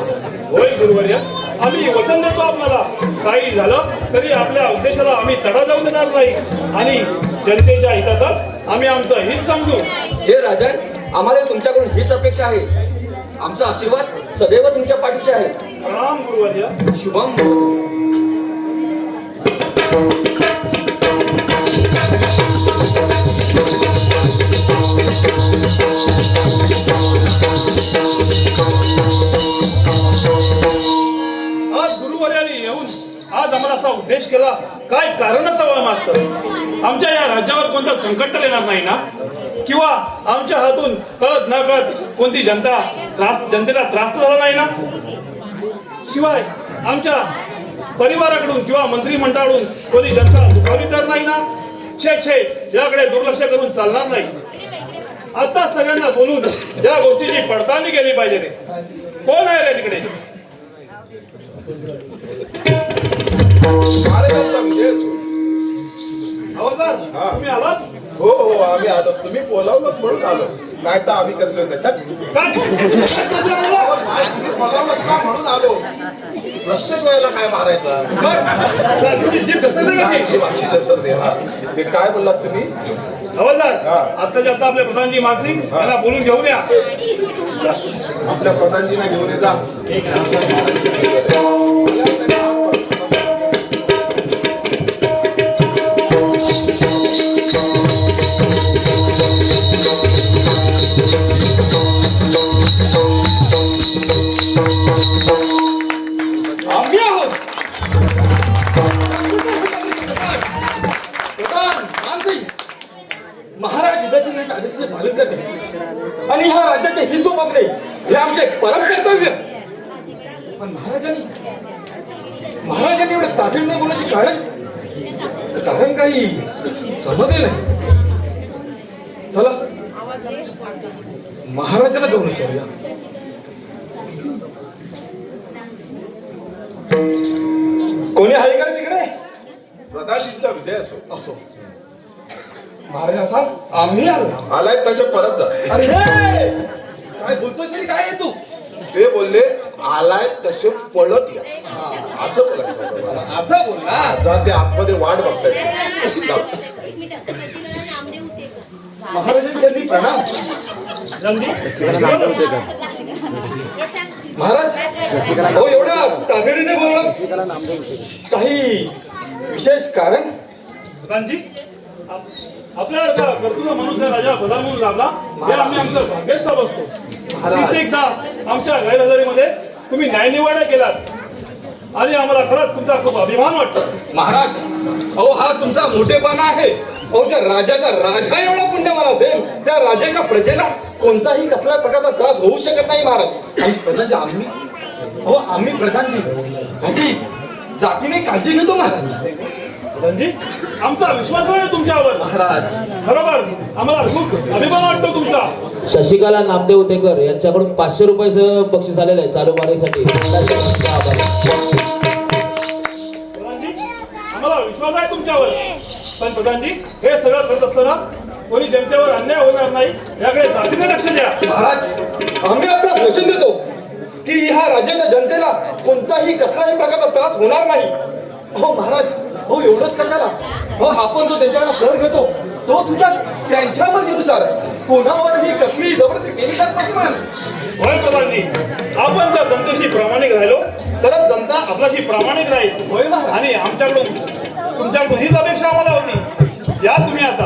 होय गुरुवर्य, आम्ही वचन देतो आपल्याला, काही झालं तरी आपल्या उद्देशाला आम्ही तडा जाऊ देणार नाही आणि जनतेच्या हितातच आम्ही आमचं हित समजू. हे राजन, आम्हाला तुमच्याकडून हीच अपेक्षा आहे. आमचा आशीर्वाद सदैव तुमच्या पाठीशी आहे. प्रणाम गुरुवर्य. शुभम. आज गुरुवर्याने येऊन आज आम्हाला असा उद्देश केला, काय कारण असावं मास्तर? आमच्या या राज्यावर कोणतं संकट तर येणार नाही ना? किंवा आमच्या हातून कळत न कळत कोणती जनतेला त्रास तर झाला नाही ना? शिवाय आमच्या परिवाराकडून किंवा मंत्रिमंडळाकडून कोणी जनता दुखावली तर नाही ना? छे याकडे दुर्लक्ष करून चालणार नाही. आता सगळ्यांना बोलून या गोष्टीची पडताळणी केली पाहिजे रे. कोण आहे रे तिकडे? महाराजांचा विजय असो. हवालदार, तुम्ही आलात? हो हो, आम्ही आलो. तुम्ही बोलावलं म्हणून आलो, नाही तर आम्ही कसले होते. काय? तुम्ही बोलावलं का म्हणून आलो. प्रश्नच व्हायला काय मारायचा? तुमची जीभ घसरली का ती? माझी दसर देवा. ते काय बोललात तुम्ही? हवालदार, आत्ताच्या आता आपले प्रधानजी मानसिंग यांना बोलून घेऊन या. आपल्या प्रधानजींना घेऊन ये जा. आम्ही आहोत. प्रधान मानसिंग, महाराज उदयसिंह यांच्या आदेशाचे पालन करणे आणि ह्या राज्याचे हित जोपासणे हे आमचे परम कर्तव्य. पण महाराजांनी एवढे तातडीने बोलायचे कारण काही समजले नाही. चला महाराजांना जाऊन विचारूया. कोणी आहे का तिकडे? प्रधानजींचा विजय असो. असो. महाराज सांग, आम्ही आलो. आलाय तसे परत जा. अरे काय बोलतोस रे? काय आहे तू? ते बोलले आलाय तसे पळत या, असं बोलायचं. असं बोल ना. जा, ते आतमध्ये वाट बघताय. जा. महाराजांनी प्रणाम. महाराज, हो एवढ्या तातडीने बोलला, काही विशेष कारण? प्रधानजी, आपल्याला कर्तृत्व माणूस राजा प्रधान म्हणून लाभला हे आम्ही आमचं भाग्य समजतो. एकदा आमच्या गैरहजेरीमध्ये तुम्ही न्यायनिवाडा केलात आणि आम्हाला खरंच तुमचा खूप अभिमान वाटतो. महाराज, अहो हा तुमचा मोठेपणा आहे. अहो ज्या राजाचा राजा एवढा पुण्यवान असेल त्या राजाच्या प्रजेला कोणताही कसल्या प्रकारचा त्रास होऊ शकत नाही. महाराज, आणि प्रधानजी आम्ही प्रधानजी ह्याची जातीने काळजी घेतो. महाराज, प्रधानजी, आमचा विश्वास आहे तुमच्यावर. महाराज बरोबर, आम्हाला खूप अभिमान वाटतो तुमचा. शशिकला नामदेव उतेकर यांच्याकडून 500 रुपयाचं बक्षीस आलेलं आहे चालू मारेसाठी. प्रधानजी, आम्हाला विश्वास आहे तुमच्यावर. पण प्रधानजी, हे सगळं करत असताना कोणी जनतेवर अन्याय होणार नाही याकडे जातीने लक्ष द्या. महाराज, आम्ही आपल्याला वचन देतो की ह्या राज्याच्या जनतेला कोणताही कसलाही प्रकारचा त्रास होणार नाही. हो महाराज, हो एवढंच कशाला हो आपण जो त्यांच्याकडे सर घेतो तो तुझ्या त्यांच्या मर्जीनुसार कोणावरही कसली जबरदस्ती केली जात नाही मान. होय प्रधानजी, आपण जर जनतेशी प्रामाणिक राहिलो तरच जनता आपल्याशी प्रामाणिक राहील. होय महाराज. आणि आमच्याकडून तुमच्याकडून हीच अपेक्षा आम्हाला होती. या तुम्ही आता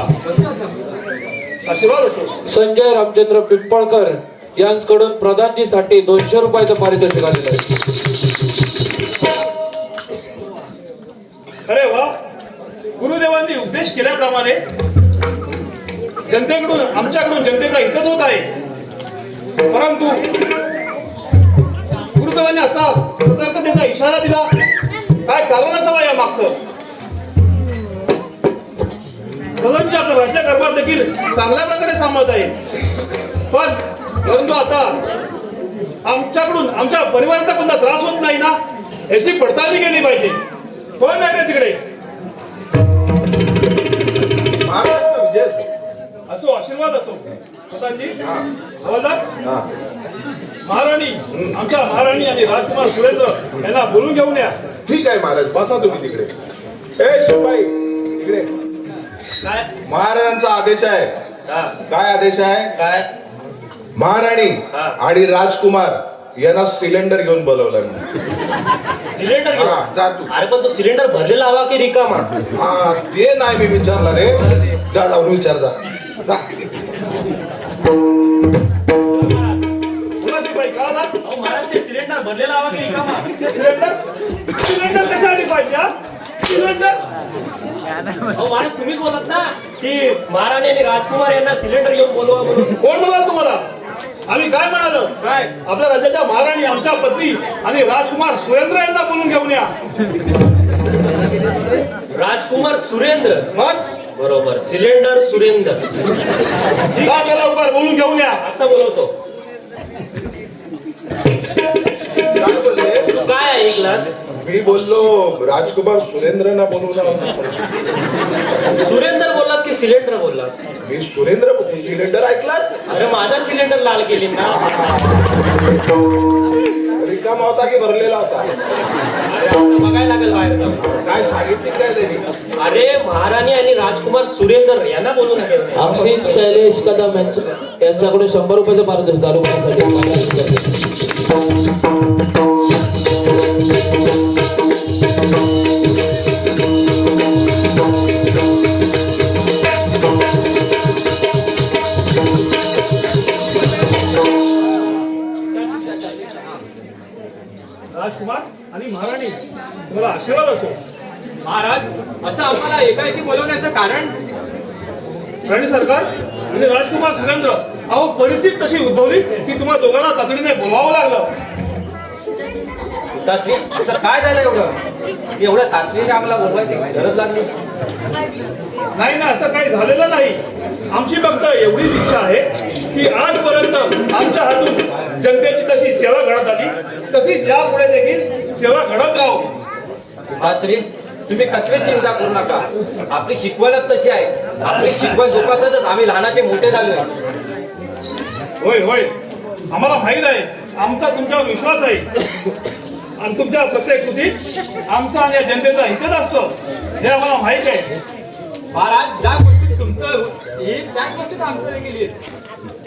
आशीर्वाद असो. संजय रामचंद्र पिंपळकर यांच्याकडून प्रधानजीसाठी 200 रुपयाचं पारितोषिक आलेलं आहे. अरे वा, गुरुदेवांनी उपदेश केल्याप्रमाणे जनतेकडून आमच्याकडून जनतेचा हितच होत आहे. परंतु गुरुदेवांनी असा सतर्कतेचा इशारा दिला, काय कारण असावा या मागचं? प्रधानजी आपल्या राज्य कारभार देखील चांगल्या प्रकारे सांभाळत आहे, पण परंतु आता आमच्याकडून आमच्या परिवाराचा कोणता त्रास होत नाही ना, याची पडताळणी केली पाहिजे. कोण आहे रे तिकडे? महाराजचा विजय असो. असो, आशीर्वाद असो. प्रधानजी, हवालदार, महाराणी, आमच्या महाराणी आणि राजकुमार सुरेंद्र यांना बोलून घेऊन या. ठीक आहे महाराज, बसा तुम्ही तिकडे. ए शिपाई तिकडे. काय महाराजांचा आदेश आहे. काय आदेश आहे? काय महाराणी हा. आणि राजकुमार यांना सिलेंडर घेऊन बोलवलं मी. सिलेंडर घेऊन? हा, जा तू. अरे पण तो सिलेंडर भरलेला हवा की रिकामा? हा, ते नाही मी विचारलं रे. जा जाऊन विचार जा. जा. बोला शिपाई, का आला? अहो महाराज ते सिलेंडर भरलेला हवा की रिकामा? सिलेंडर सिलेंडर कशासाठी पाहिजे? हा? सिलेंडर अहो महाराज तुम्हीच बोलत ना की महाराणी आणि राजकुमार यांना सिलेंडर घेऊन बोलवा म्हणून. कोण म्हणाल तुम्हाला? आम्ही काय म्हणालो? काय आपल्या राज्याच्या महाराणी, आमच्या पत्नी आणि राजकुमार सुरेंद्र यांना बोलून घेऊन या. राजकुमार सुरेंद्र? मग बरोबर, सिलेंडर सुरेंद्र. का गेला उभार, बोलून घेऊन या. आता बोलवतो. काय बोलले? तू काय ऐकलास? मी बोललो राजकुमार सुरेंद्रना बोलवलं. सुरेंद्र बोललास की सिलेंडर बोललास? मी सुरेंद्र सिलेंडर ऐकलास? अरे माझा सिलेंडर लाल केली ना. रिकामा होता की भरलेला होता? अरे आता बघायला लागेल बाहेर जाऊन. काय सांगितले काय त्यांनी? अरे महाराणी आणि राजकुमार सुरेंद्र यांना बोलून घेऊन या. अक्षित शैलेश कदम यांच्याकडून 100 रुपयाचं पारितोषिक चालू करण्यासाठी. राजकुमार आणि महाराणी, तुम्हाला आशीर्वाद असो. महाराज असं आम्हाला एकाएकी बोलवण्याचं कारण? राणी सरकार आणि राजकुमार सुरेंद्र, अहो परिस्थिती तशी उद्भवली की तुम्हाला दोघांना तातडीने बोलावं लागलं. पिताश्री असं काय झालं एवढं की एवढ्या तातडीने आम्हाला बोलवायची गरज लागली? नाही ना, असं काही झालेलं नाही. आमची फक्त एवढीच इच्छा आहे की आजपर्यंत आमच्या हातून जनतेची तशी सेवा घडत आली, तशीच यापुढे देखील सेवा घडत राहू. पिताश्री तुम्ही कसली चिंता करू नका. आपली शिकवणच तशी आहे. आपली शिकवण जोपासतच आम्ही लहानाचे मोठे झालोय. होय होय, आम्हाला माहीत आहे, आमचा तुमच्यावर विश्वास आहे आणि तुमच्या प्रत्येक कृतीत आमचा आणि या जनतेचा हितच असतो हे आम्हाला माहीत आहे. महाराज ज्या गोष्टीत तुमचं येईल त्याच गोष्टीत आमचं देखील येईल.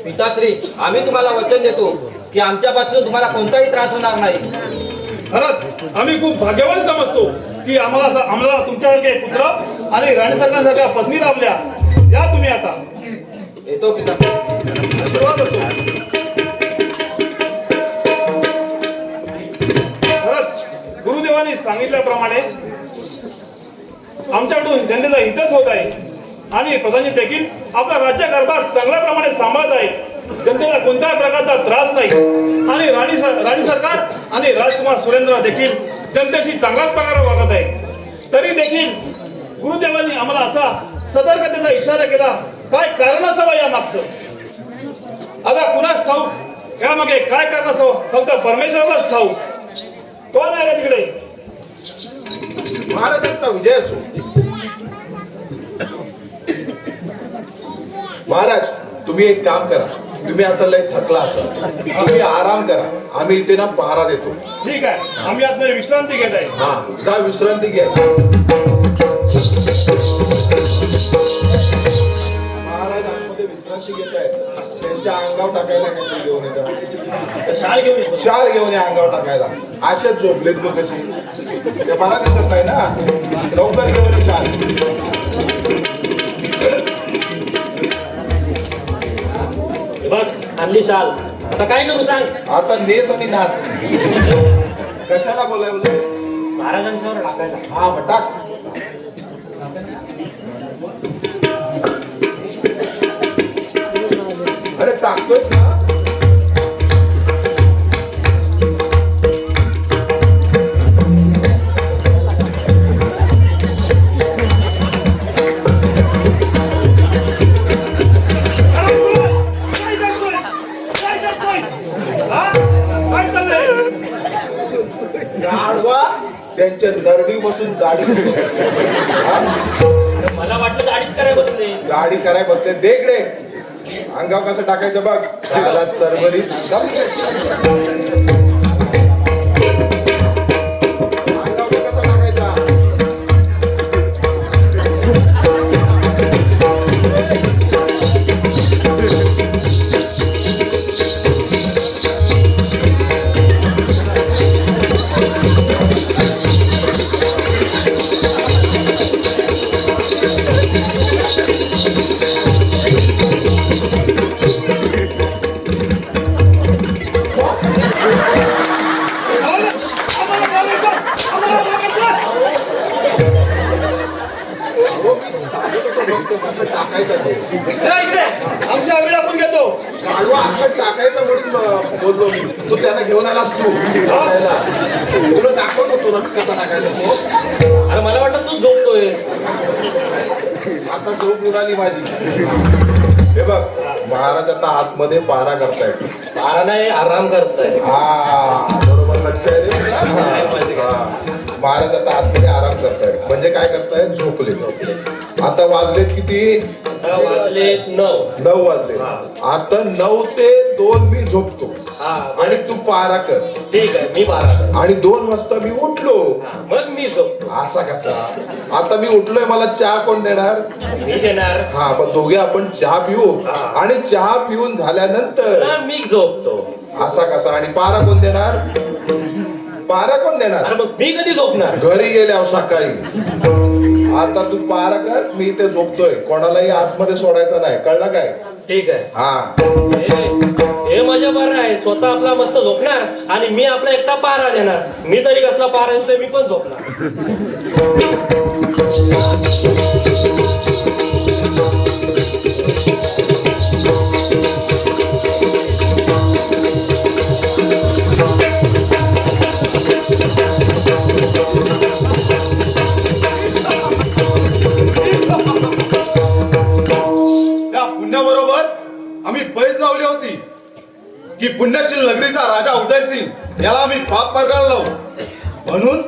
पिताश्री आम्ही तुम्हाला वचन देतो की आमच्यापासून तुम्हाला कोणताही त्रास होणार नाही. खरंच आम्ही खूप भाग्यवान समजतो की आम्हाला तुमच्यासारखे पुत्र आणि राणी सरकारसारख्या पत्नी लाभल्या. या तुम्ही आता. येतो पिताश्री. आशीर्वाद असो. खरंच गुरुदेवांनी सांगितल्याप्रमाणे आमच्याकडून जनतेचा हितच होत आहे आणि प्रधानजी देखील आपला राज्य कारभार चांगल्या प्रमाणे सांभाळत आहे. जनतेला कोणत्याही प्रकारचा त्रास नाही आणि राणी सरकार आणि राजकुमार सुरेंद्र देखील जनतेशी चांगल्याच प्रकारे वागत आहे. तरी देखील गुरुदेवांनी आम्हाला असा सतर्कतेचा इशारा केला, काय कारण असावं या मागचं? आता कुणाच ठाऊक यामागे काय कारण असावं, फक्त परमेश्वरालाच ठाऊक. कोण आहे रे तिकडे? महाराजांचा विजय असो. महाराज तुम्ही एक काम करा, तुम्ही आता लय थकला असाल, तुम्ही आराम करा. आम्ही इथे ना पहारा देतो. ठीक आहे, आम्ही आतमध्ये विश्रांती घेत आहे. हा, जा विश्रांती घ्या. महाराज आतमध्ये विश्रांती घेत आहेत, त्यांच्या अंगावर टाकायला काहीतरी घेऊन येतात. शाल घेऊन येतो. शाल घेऊन या अंगावर टाकायला. अशाच झोपलेत बघ कशी, ते मला दिसत नाही ना. लवकर घेऊन ये शाल. बघ आणली शाल. आता काय करू सांग? आता नेस आणि नाच. कशाला बोलावलं? महाराजांच्यावर टाकायला. हा मग टाक. अरे टाकतोयस ना. काय करतोय? काय करतोय? हा? काय चाललंय? गाढवा त्यांच्या नरडी बसून गाडी मला वाटलं दाढीच करायला बसले. गाडी कराय बसले. देखडे अंगाव कसं टाकायचं बघ. त्याला सरभरीत अंगाव कसा टाकायचा. कसं टाकायचं ते. या इकडे. आमच्या वेळ आपण घेतो. गाढवा असं टाकायचं म्हणून बोललो मी. तू त्याला घेऊन आलास तू टाकायला. तुला दाखवत होतो ना कसा टाकायचा तो. अरे मला वाटलं तू झोपतोय. आता झोप उडाली माझी. हे बघ महाराज आता आतमध्ये पारा करतायत. पारा नाही, आराम करताय. हा बरोबर लक्ष आहे रे तुला? हा. महाराज आता आतमध्ये आराम करतायत. म्हणजे काय करतायत? झोपले. आता वाजलेत किती? आता वाजलेत 9. 9 वाजले. आता 9 ते 2 मी झोपतो हा. आणि तू पारा कर. ठीक आहे, मी पारा करतो. आणि 2 वाजता मी उठलो. हा, मग मी झोपतो. असा कसा? आता मी उठलोय, मला चहा कोण देणार? मी देणार. हा मग दोघे आपण चहा पिऊ. हा. आणि चहा पिऊन झाल्यानंतर हा, मी झोपतो. असा कसा? आणि पारा कोण देणार? पारा कोण देणार? अरे मग मी कधी झोपणार? घरी गेल्यावर सकाळी. आता तू पारा कर, मी इथे झोपतोय. कोणालाही आतमध्ये सोडायचं नाही, कळलं काय? ठीक आहे. हा हे मजा बरं आहे. स्वतः आपला मस्त झोपणार आणि मी आपला एकटा पारा देणार. मी तरी कसला पारा देतोय, मी पण झोपणार. त्या पुण्याबरोबर आम्ही पैज लावली होती की पुण्यशील नगरीचा राजा उदयसिंग याला आम्ही पाप मार्गाला लावू म्हणून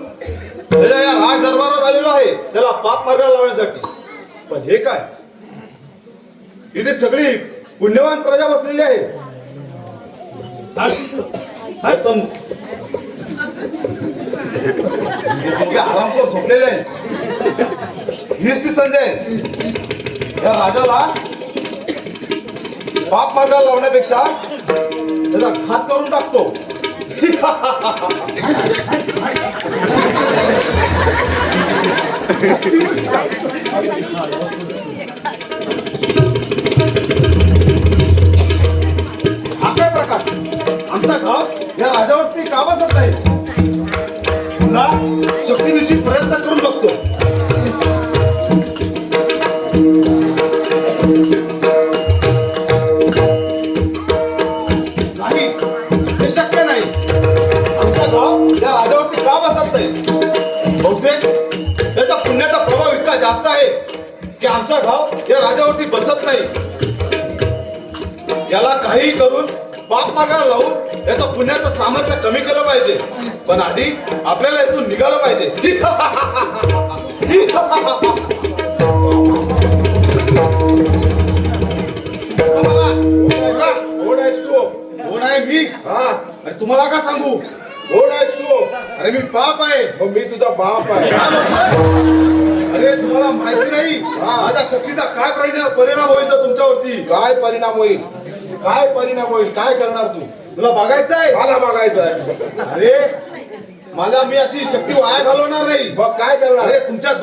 त्याच्या या राज दरबारात आलेलो आहे त्याला पाप मार्गाला लावण्यासाठी. पण हे काय, इथे सगळी पुण्यवान प्रजा बसलेली आहे. याचं- दोघे आरामखोर झोपलेले आहे. हीच ती संधी आहे या राजाला पाप मार्गाला लावण्यापेक्षा त्याचा घात करून टाकतो. असा प्रकार आमचा गाव या राजावरती का बसत नाही. पुन्हा शक्तीनिशी प्रयत्न करून बघतो. नाही, हे शक्य नाही. आमचा गाव या राजावरती का बसत नाही. बहुतेक त्याच्या पुण्याचा प्रभाव इतका जास्त आहे की आमचा गाव या राजावरती बसत नाही. याला काही करून पाप मार्गाला लावून याचं पुण्याचं सामर्थ्य कमी केलं पाहिजे. पण आधी आपल्याला इथून निघालं पाहिजे. कोण आहेस तू? कोण आहे मी? हा अरे तुम्हाला का सांगू? कोण आहेस तू? अरे मी पाप आहे. मग मी तुझा बाप आहे. काय म्हणतोय? अरे तुम्हाला माहिती नाही माझ्या शक्तीचा काय परिणाम होईल तर तुमच्यावरती. काय परिणाम होईल? काय परिणाम होईल? काय करणार तू? तुला बघायचं आहे? मला बघायचं आहे. अरे मी अशी शक्ती वाया घालवणार नाही. मग काय करणार? अरे तुमच्या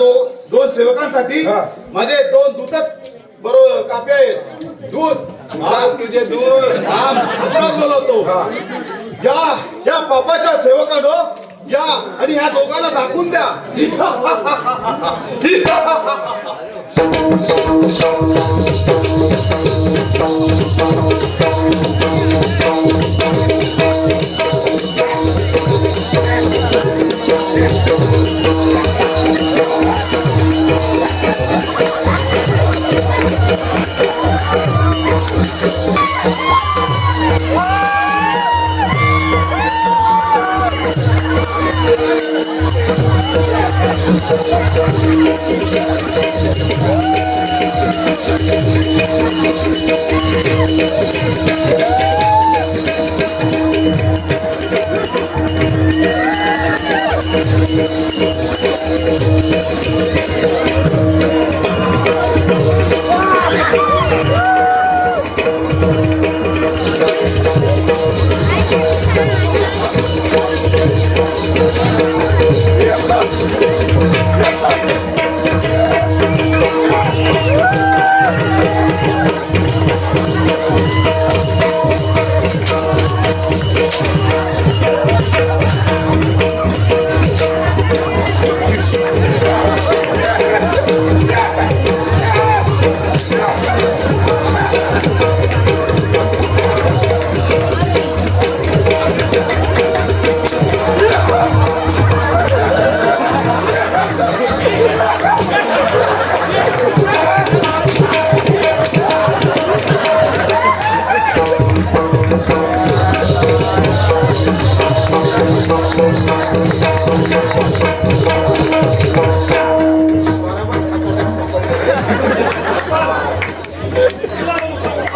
दोन सेवकांसाठी हा. माझे 2 दूतच बरोबर कापे आहेत. दूध हा, तुझे दूध. आताच बोलवतो. या पापाच्या सेवकानो या आणि ह्या दोघांना दाखवून द्या.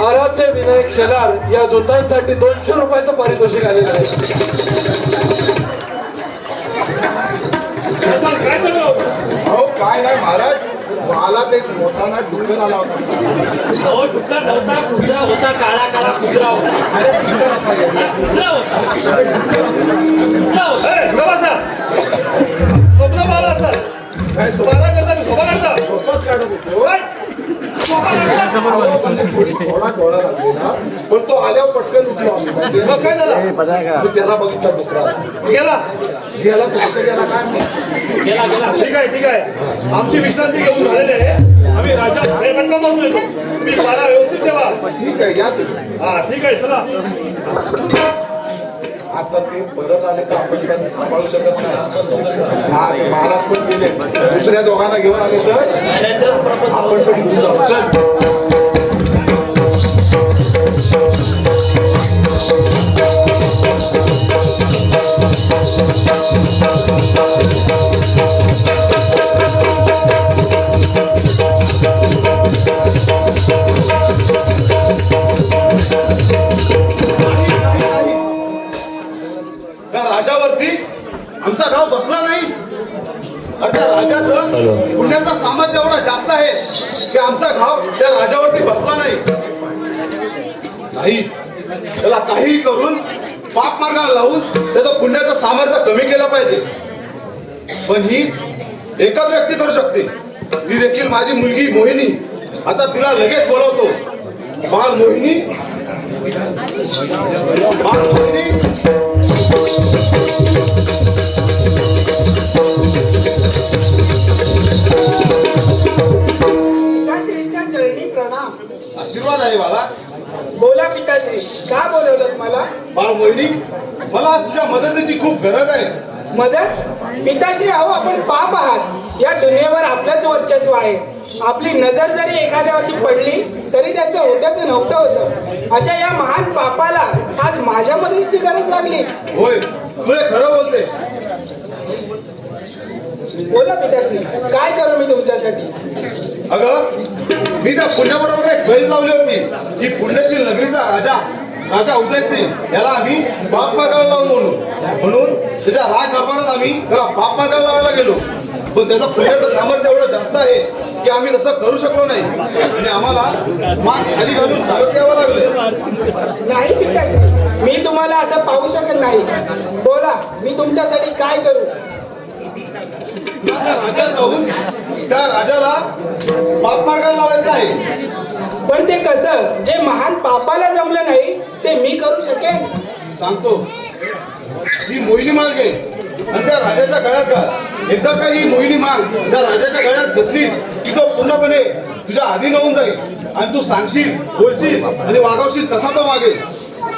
आराध्य विनायक शेलार या दूतांसाठी 200 रुपयाचं पारितोषिक आलेलं आहे. काय झालं? अहो काय नाही महाराज, मला ते मोठा डुक्कर आला होता. अहो कुत्रा नव्हता, कुत्रा होता, काळा काळा कुत्रा होता. कुत्रा होता. कुत्रा होता. ए, गप्पा सर. स्वप्न पाहिलं सर. काय मला करता मी झोपा काढता. सोपाच काढत होतो. काय? झोपा काढता. अहो, म्हणजे थोडी डोळा लागली ना, पण तो आल्यावर पटकन उठलो आम्ही. मग काय झालं? मी त्याला बघितला डुकरा गेला. गेला तो कुठे गेला काय माहिती. गेला गेला. ठीक आहे. आमची विश्रांती घेऊन झालेली आहे. आम्ही राजा भाडेपट्टा मागून येतो. तुम्ही मला व्यवस्थित ठेवा. ठीक आहे, या तुम्ही. हा ठीक आहे, चला. आता ते परत आले तर आपण त्यांना सांभाळू शकत नाही. हा ते महाराज पण गेले, दुसऱ्या दोघांना घेऊन आले तर आपण पण घेऊन जाऊ. चल. त्या राजावरती आमचा गाव बसला नाही. अरे त्या राजाचं पुण्याचं सामर्थ्य एवढा जास्त आहे की आमचा गाव त्या राजावरती बसला नाही. त्याला काहीही करून पाप मार्गाला लावून त्याचं पुण्याचं सामर्थ्य कमी केलं पाहिजे. पण ही एकच व्यक्ती करू शकते, ती देखील माझी मुलगी मोहिनी. आता तिला लगेच बोलवतो. बाळ मोहिनी, बाळ मोहिनी. पिताश्रींच्या चरणी प्रणाम. आशीर्वाद आहे बाळा. बोला पिताश्री, का बोलवलं मला? बाळ मोहिनी, मला आज तुझ्या मदतीची खूप गरज आहे. मदत? पिताश्री, अहो आपण पाप आहात. या दुनियेवर आपलंच वर्चस्व आहे. आपली नजर जरी एखाद्यावरती पडली तरी त्याचं होत्याचं नव्हतं होतं. अशा या महान पापाला आज माझ्या मदतीची गरज लागली. होय, तू हे खरं बोलते. बोला पिताश्री, काय करू मी तुमच्यासाठी? अगं, मी त्या पुण्याबरोबर एक बैल लावली होती. ही पुण्यशील नगरीचा राजा उदयसिंह याला आम्ही बाप मार्गाला लावू म्हणून त्याच्या राज दरबारात आम्ही त्याला बाप मार्गाला लावायला गेलो. पण त्याचं पुण्याचं सामर्थ्य एवढं जास्त आहे की आम्ही तसं करू शकलो नाही आणि आम्हाला मान खाली घालून परत यावं लागलं. नाही पिताश्री, मी तुम्हाला असं पाहू शकत नाही. बोला, मी तुमच्यासाठी काय करू? त्या राजात जाऊन त्या राजाला पाप मार्गाला लावायचं आहे. पण ते कसं? जे महान पापाला जमलं नाही ते मी करू शकेन? सांगतो, ही मोहिनी माल घे आणि त्या राजाच्या गळ्यात घाल. एकदा का ही मोहिनी माल त्या राजाच्या गळ्यात घातलीस की तो पूर्णपणे तुझ्या अधीन होऊन जाईल आणि तू सांगशील, बोलशील आणि वागवशील तसा तो वागेल.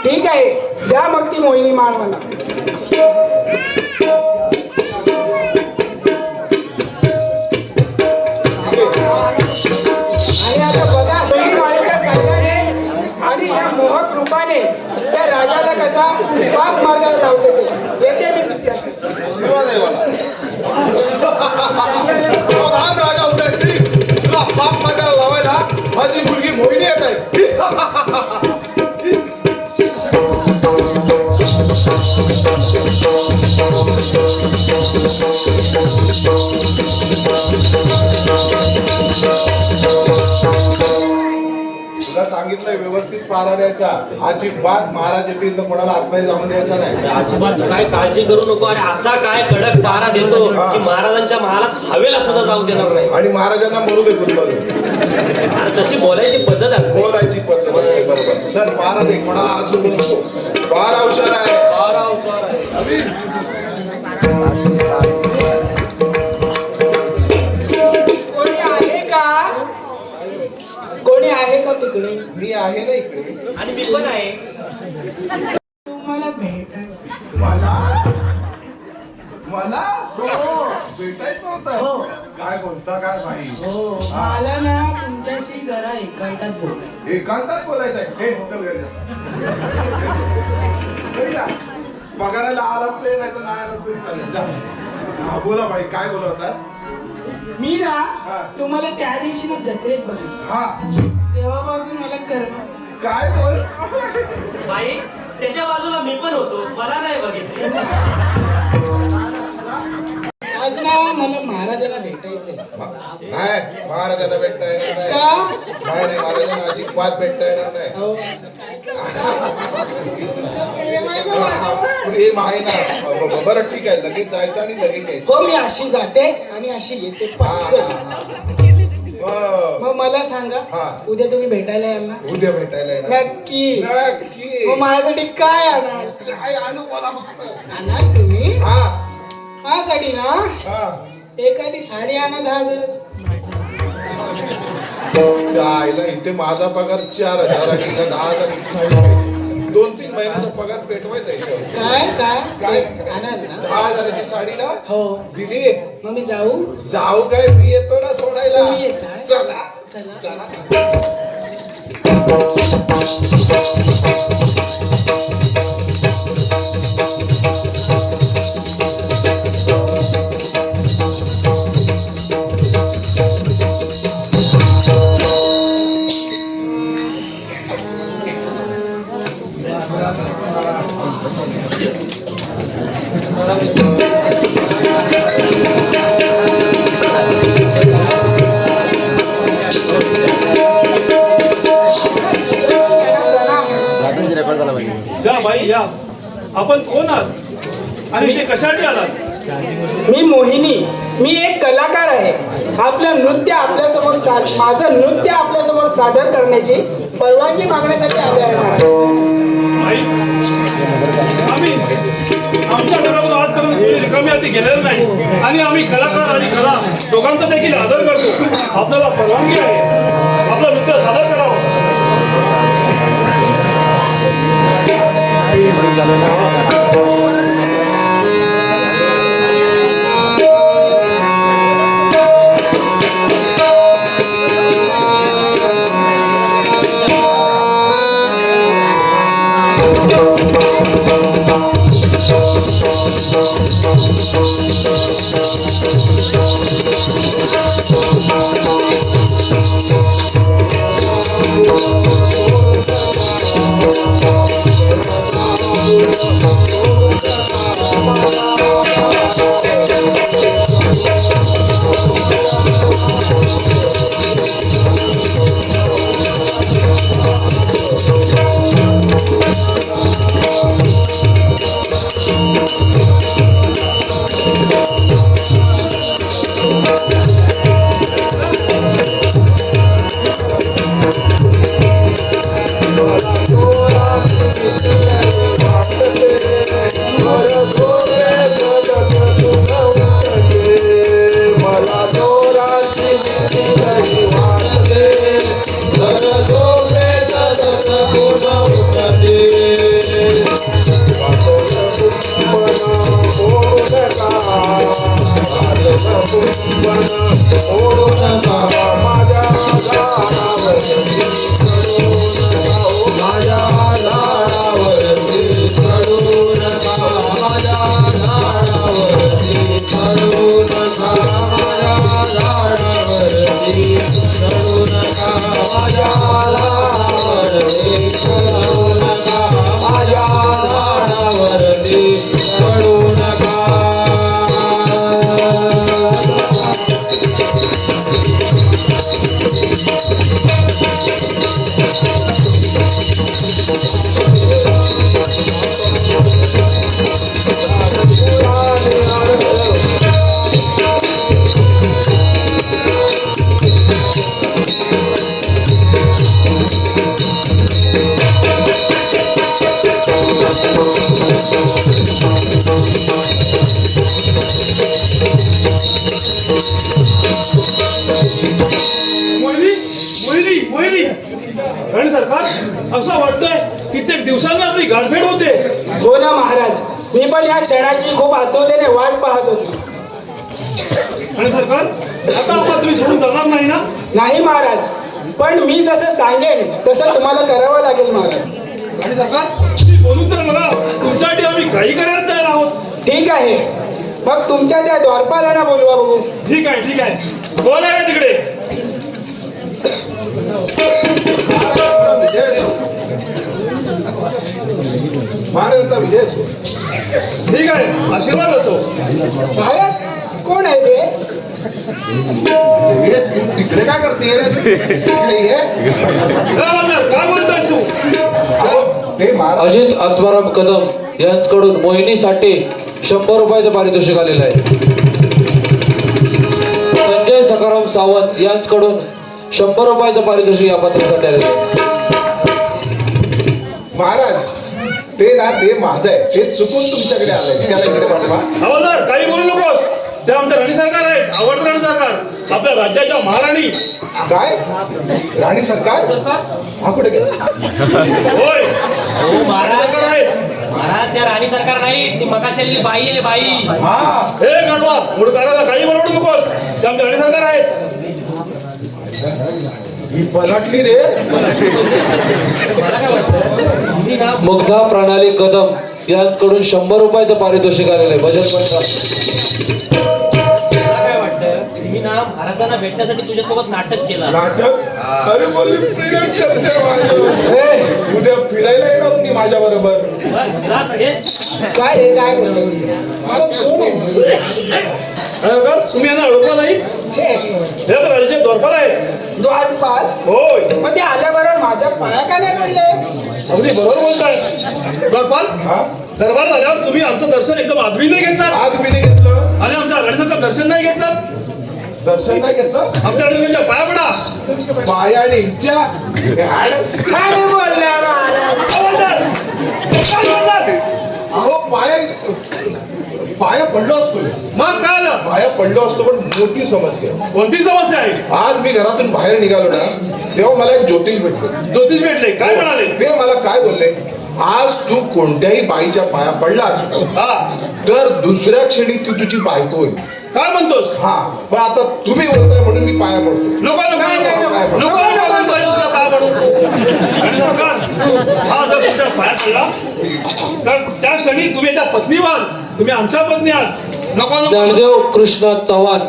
ठीक आहे, द्या मग ती मोहिनी माळ मला. आणि आता बघा, मोहिनी माळेच्या साह्याने आणि या मोहक रूपाने त्या राजाला कसा पाप मार्गाला लावते ते येते मी पिताश्री. आशीर्वाद आहे मला. सावधान राजा उदयसिंग, तुला पाप मार्गाला लावायला माझी मुलगी मोहिनी येत आहे. तुला सांगितलंय व्यवस्थित पारा द्यायचा. अजिबात महाराज येतील तर कोणाला आतमध्ये जाऊन द्यायचा नाही. अजिबात काय काळजी करू नको. आणि असा काय कडक पारा देतो की महाराजांच्या महालात हवेला सुद्धा जाऊ देणार नाही. आणि महाराजांना मरू दे गुरुबाजू. आणि तशी बोलायची पद्धत असते. बोलायची पद्धत असते, बरोबर. चल पारा दे, कोणाला आज सोडू नको. फार हुशार आहे. कोणी आहे का? कोणी आहे का तिकडे? मी आहे ना इकडे. आणि मी पण आहे. तुम्हाला भेटायचं. मला हो भेटायचं होतं. काय बोलता काय भाई? मला ना तुमच्याशी जरा एकांतात बोलायचं. एकांतात बोलायचं आहे. हे चल घरी जा. पगाराला आलाच नाही, नाही तर नाही आलाच तरी चालेल. जा. हा बोला भाई, काय बोलवता? मी ना हा. तुम्हाला त्या दिवशी ना जत्रेत बघितलं. हा तेव्हापासून मला करणार. काय बोलतो? बाई, त्याच्या बाजूला मी पण होतो. मला नाही बघितलं. आज ना मला महाराजांना भेटायचंय. नाही, महाराजांना भेटता येणार नाही. का? नाही, महाराजांना अजिबात भेटता येणार नाही. अहो, प्रेम आहे ना. बरं ठीक आहे, लगेच जायचं आणि लगेच यायचं. हो, मी अशी जाते आणि अशी येते पटकन. मग मला सांगा, हा. उद्या तुम्ही भेटायला याल ना? उद्या भेटायला येणार. नक्की. नक्की. मग माझ्यासाठी काय आणाल? काय आणू बोला फक्त. आणाल तुम्ही? हा माझ्यासाठी ना हा. एखादी साडी आणा 10,000. आईला इथे माझा पगार 4,000 आणि 10,000. 2-3 महिन्याचा पगार पेटवायचा आहे. काय काय काय? आणाल ना? 10,000ची साडी ना हो. दिली. मग मी जाऊ? जाऊ काय, मी येतो ना सोडायला. तुम्ही येताय? चला चला. चला. या बाई या. आपण कोण आहात आणि इथे कशासाठी आलात? मी मोहिनी. मी एक कलाकार आहे. आपलं नृत्य आपल्यासमोर माझं नृत्य आपल्यासमोर सादर करण्याची परवानगी मागण्यासाठी आले आहे. बाई, आम्ही आमच्या घरावर आजपर्यंत कोणी रिकामी हाती गेलेलं नाही. आणि आम्ही कलाकार आणि कला दोघांचा देखील आदर करतो. आपल्याला परवानगी आहे, आपलं नृत्य सादर करावं. मोहिनी मोहिनी मोहिनी राणी सरकार असं वाटतंय कित्येक दिवसांनी आपली गाठभेट होते. हो ना महाराज, मी पण या क्षणाची खूप आतुरतेने वाट पाहत होतो. राणी सरकार आता आपण तुम्ही सोडून जाणार नाही ना? नाही महाराज, पण मी जसं सांगेन तसं तुम्हाला करावं लागेल महाराज. राणी सरकार तुम्ही बोलून तर बघा, तुमच्यासाठी आम्ही काही करायला तयार आहोत. ठीक आहे, मग तुमच्या त्या द्वारपालांना बोलवा बघू. ठीक आहे ठीक आहे, कोण आहे तिकडे? महाराजांचा विजय असो. ठीक आहे, आशीर्वाद असो. महाराज कोण आहे ते? तिकडे काय करते तिकडे ये. काय म्हणतोय तू? ते महाराज अजित आत्माराम कदम यांच्याकडून मोहिनीसाठी 100 रुपयाचं पारितोषिक आलेलं आहे. संजय सखाराम सावंत यांच्याकडून 100 रुपयाचं पारितोषिक या पत्रासाठी आलेलं आहे. महाराज ते ना ते माझं आहे, ते चुकून तुमच्याकडे आलंय, त्याला इकडे पाठवा. हवालदार काही बोलू नकोस, ते आमच्या राणी सरकार आहेत, आवडतं राणी सरकार, आपल्या राज्याच्या महाराणी. काय राणी सरकार? हा कुठे गेला? होय सरकार आहेत. महाराज त्या राणी सरकार नाही, ती मकाशल्ली बाई आहे बाई. हा हे गाढवा मुडकाराला काही बनवू नकोस, ते आमच्या राणी सरकार आहेत. ही पलटली रे. मुग्धा प्रणाली कदम यांच्याकडून 100 रुपयाचं पारितोषिक आलेलं आहे. भजन मंडळ. मला काय वाटतं, मी ना महाराजांना भेटण्यासाठी तुझ्यासोबत नाटक केलं. नाटक? अरे बोलली प्रेम करते माझ्यावर. उद्या फिरायला येणार होती माझ्या बरोबर. काय रे काय बोलतो? मला कोण आहे? तुम्ही यांना ओळखला नाही? छे, हे तर राजाचे द्वारपाल आहेत. द्वारपाल? होय मग ते आल्याबरोबर माझ्या पाया का नाही पडले? अगदी बरोबर बोलताय. द्वारपाल दरबार झाल्यावर तुम्ही आमचं दर्शन एकदम आदवीने घेतलं आज मी नाही घेतलं, आणि आमच्या राणीचं दर्शन नाही घेतलं. दर्शन नाही घेतलं. आमच्या राणीच्या पाया पडा. पायाने इच्छा काय रे बोलला महाराज? हवालदार! काय हवालदार? अहो पाया पडलो असतो, मग काय आलं? पाया पडलो असतो, पण मोठी समस्या. कोणती समस्या आहे? आज मी घरातून बाहेर निघालो ना, तेव्हा मला एक ज्योतिष भेटले. ज्योतिष भेटले, काय म्हणाले? ते मला काय बोलले, आज तू कोणत्याही बाईच्या पाया पडलास हा तर दुसऱ्या क्षणी ती तुझी बायको होईल. काय म्हणतोस? हा, पण आता तुम्ही बोलताय म्हणून मी पाया पडतो. नको नको नाही, नाही, नको नको. नको नको तुझ्या पाया पडू. राणी सरकार, हा जर तुमच्या पाया पडला तर त्या क्षणी तुम्ही त्या पत्नी व्हाल, तुम्ही आमच्या पत्नी आहात. नको नको. ज्ञानदेव कृष्ण चव्हाण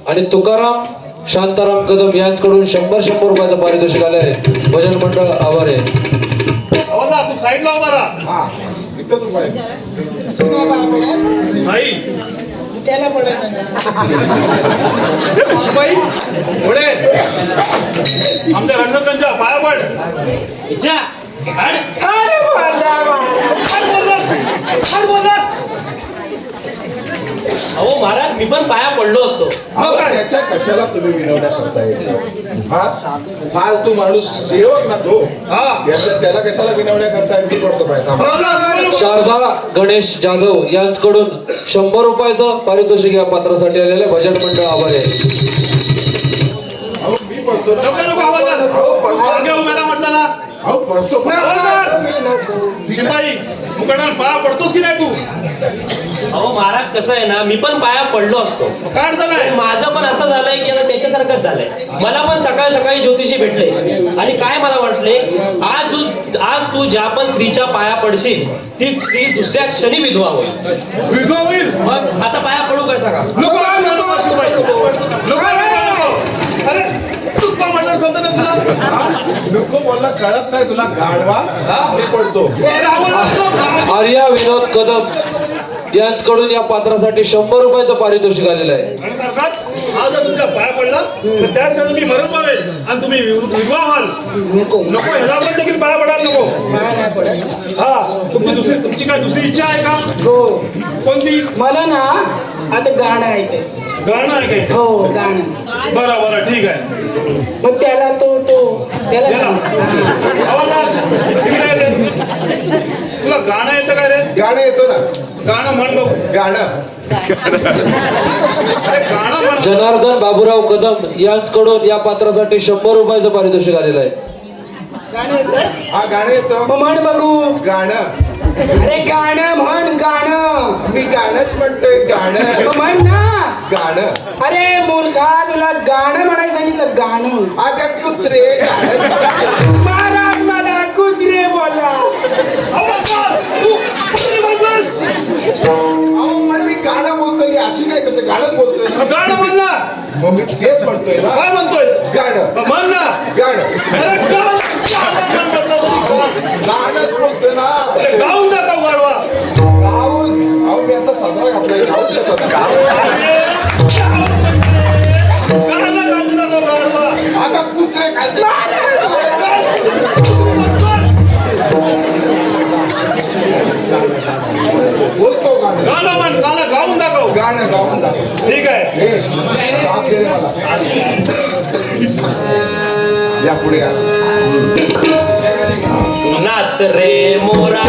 आणि तुकाराम शांताराम कदम यांच्याकडून 100 रुपयाचं पारितोषिक आले आहे. भजन मंडळ आभार आहे. हवालदार, तू साईडला उभा राहा. हा इथं तू पाय. तुम्ही पाया पडा. नाही त्याला पडायचं नाही. बाई पुढे आमच्या रणसरकांच्या पाया पड. इच्छा अरे बोलला महाराज. अहो महाराज, मी पण पाया पडलो असतो. मग त्याच्या कशाला तुम्ही विनवण्या करताय? हा फालतू माणूस सेवक ना तो. हा त्याला कशाला विनवण्या करताय? मी पडतो पाय. शारदा गणेश जाधव यांच्याकडून 100 रुपयाचं पारितोषिक या पात्रासाठी आलेले आहे. भजन मंडळ आभार आहे. अहो मी पडतो ना. नको नको हवालदार, अहो, पडतो. मागे उभ्याला म्हटलं ना. अहो पडतो शिपाई मुकाटाला पाया पडतोस की नाही तू? अहो महाराज कसं आहे ना, मी पण पाया पडलो असतो. काय अडचण आहे? माझं पण असं झालंय की आता त्याच्यासारखंच झालंय. मला पण सकाळी सकाळी ज्योतिषी भेटले आणि काय मला म्हटले, आज तू ज्या पण स्त्रीच्या पाया पडशील ती स्त्री दुसऱ्या क्षणी विधवा होईल. विधवा होईल? मग आता पाया पडू काय सांगा? अरे तू का म्हणणार समजा ना तुला? नको बोलला कळत नाही तुला गाडवा मी पडतो. आर्या विनोद कदम यांच्याकडून या पात्रासाठी 100 रुपयाचं पारितोषिक आलेलं आहे. आणि सरकार आज जर तुमच्या पाया पडला तर त्या क्षणी मी मरण पावेल आणि तुम्ही विधवा व्हाल. नको ह्याला पण देखील पाया पडायला नको. हा तुमची काय दुसरी इच्छा आहे का? हो. कोणती? मला ना आता गाणं ऐकायचं. गाणं आहे काही? हो गाणं. बरं बरं ठीक आहे. मग त्याला त्याला सांग. आवाज आण. इकडे ये रे. तुला गाणं येतं काय रे? गाणं येतो ना. गाणं म्हण बघू. गाणं अरे गाणं म्हण. जनार्दन बाबूराव कदम यांच्याकडून या पात्रासाठी 100 रुपयाचं पारितोषिक आलेलं आहे. गाणं येतं? हा गाणं येतो. मग म्हण बघू. गाणं अरे गाणं म्हण गाणं. मी गाणंच म्हणतोय. गाणं मग म्हण ना. गाणं. अरे मूर्खा, तुला गाणं म्हणायला सांगितलं. गाणं. अगं कुत्रे गाणं. महाराज मला कुत्रे बोला. आवाज आण. तू कुठे बोलतोस? अहो पण मी गाणं बोलतोय. अशी काय करते? गाणंच बोलतोय. गाणं म्हण ना. मग मी तेच म्हणतोय ना. काय म्हणतोय? गाणं म्हण ना. गाणं अरे गाणं म्हण. गाणंच बोलतोय ना. गाऊन दाखव गाढवा. गाऊन अहो मी आता सदरा घातलाय. गाऊन का सदरा? गाणं गाऊन दाखव गाढवा. अगं कुत्रे काय बोलतो. गाणं गाणं म्हण. गाणं गाऊन दाखव. गाणं गाऊन दाखव. ठीक आहे. हे साथ दे रे मला. या पुढे या. नाच रे मोरा.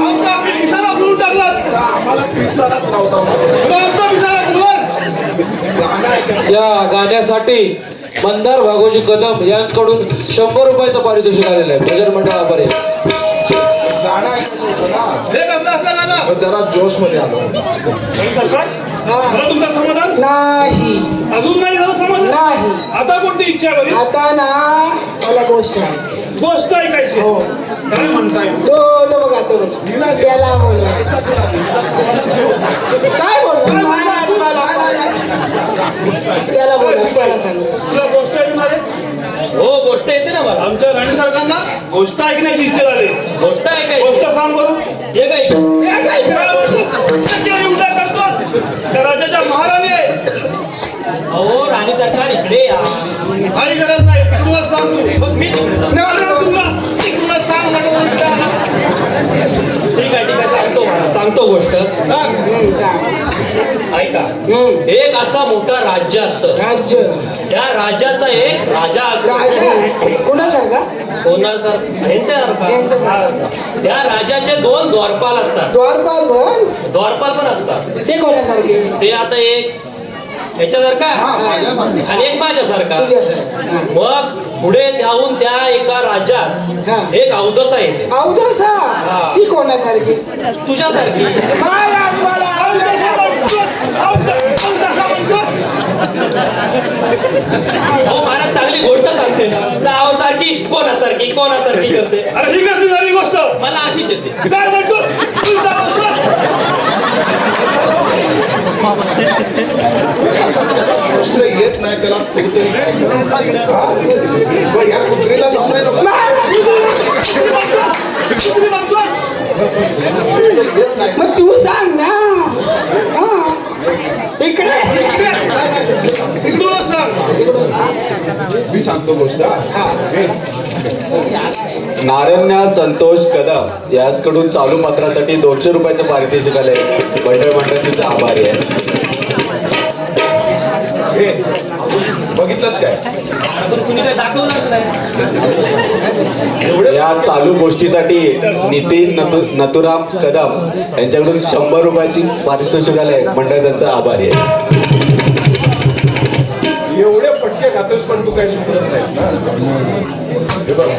आमचा आम्ही पिसारा बोलून टाकलात. आम्हाला पिसाराच नव्हता. आमचा पिसारा बोलून. गाणं ऐकायचं. या गाण्यासाठी मंदार भागोजी कदम यांच्याकडून 100 रुपयाचं पारितोषिक आलेलं आहे. भजन मंडळापर्यंत गाणं ऐकायचं होतं ना. हे कसलं असलं गाणं? मग जरा जोश मध्ये आलो. आणि सरकार झालं तुमचं समाधान? नाही अजून नाही झालं समाधान? नाही. आता कोणती इच्छा आहे बरी? आता ना मला गोष्ट आहे. गोष्ट ऐकायची. हो. काय म्हणताय? तो बघा तो बघा. त्याला बोला. काय बोलला? महाराज मला. त्याला बोला. त्याला सांग. तुला गोष्ट ऐकणार आहे? हो गोष्ट येते ना मला. आमच्या राणी सरकारना गोष्ट ऐकण्याची इच्छा झाली. गोष्ट आहे काय? गोष्ट सांग बरं. हे काय? हे काय? काय म्हणतोस? किती उद्या करतोस? त्या राज्याच्या महाराणी आहे. अहो राणी सरकार इकडे या. काही गरज नाही. तुला सांग तू. मग मी तिकडे जातो. तुला सांग ठीक आहे सांगतो मला. सांगतो गोष्ट. सांग. ऐका. एक असा मोठा राज्य असतं. राज्य. त्या राज्याचा एक राजा असतो. राजा कोणासारखा? यांच्यासारखा. त्या राजाचे 2 द्वारपाल असतात. द्वारपाल पण. द्वारपाल पण असतात. ते कोणासारखे? ते आता एक याच्यासारखा आणि एक माझ्यासारखा. मग पुढे जाऊन त्या एका राज्यात एक अवदसा येते. अवदसा. ती कोणासारखी? तुझ्यासारखी. महाराज मला अहो महाराज चांगली गोष्ट सांगते ना. सारखी कोणासारखी कोणासारखी करते. अरे ही कसली झाली गोष्ट? मला अशीच येते. काय म्हणतो? गोष्ट येत नाही त्याला कुठे या कुत्रीला समजायला नाही मग तू सांग ना. हा. इकडे इकडूनच सांग. मी सांगतो गोष्ट नारण्या संतोष कदम याचकडून चालू पत्रासाठी 200 रुपयाचं पारितोषिक आले. मंडळ तिचा आभारी आहे. हे बघितलंच काय कुणी काय दाखवलंच नाही. या चालू गोष्टीसाठी नितीन नथुराम कदम यांच्याकडून 100 रुपयाची पारितोषिक आले. मंडळ त्यांचा आभारी आहे. एवढे पटके खातोस पण तू काही सुधरत नाहीस ना. हे बघ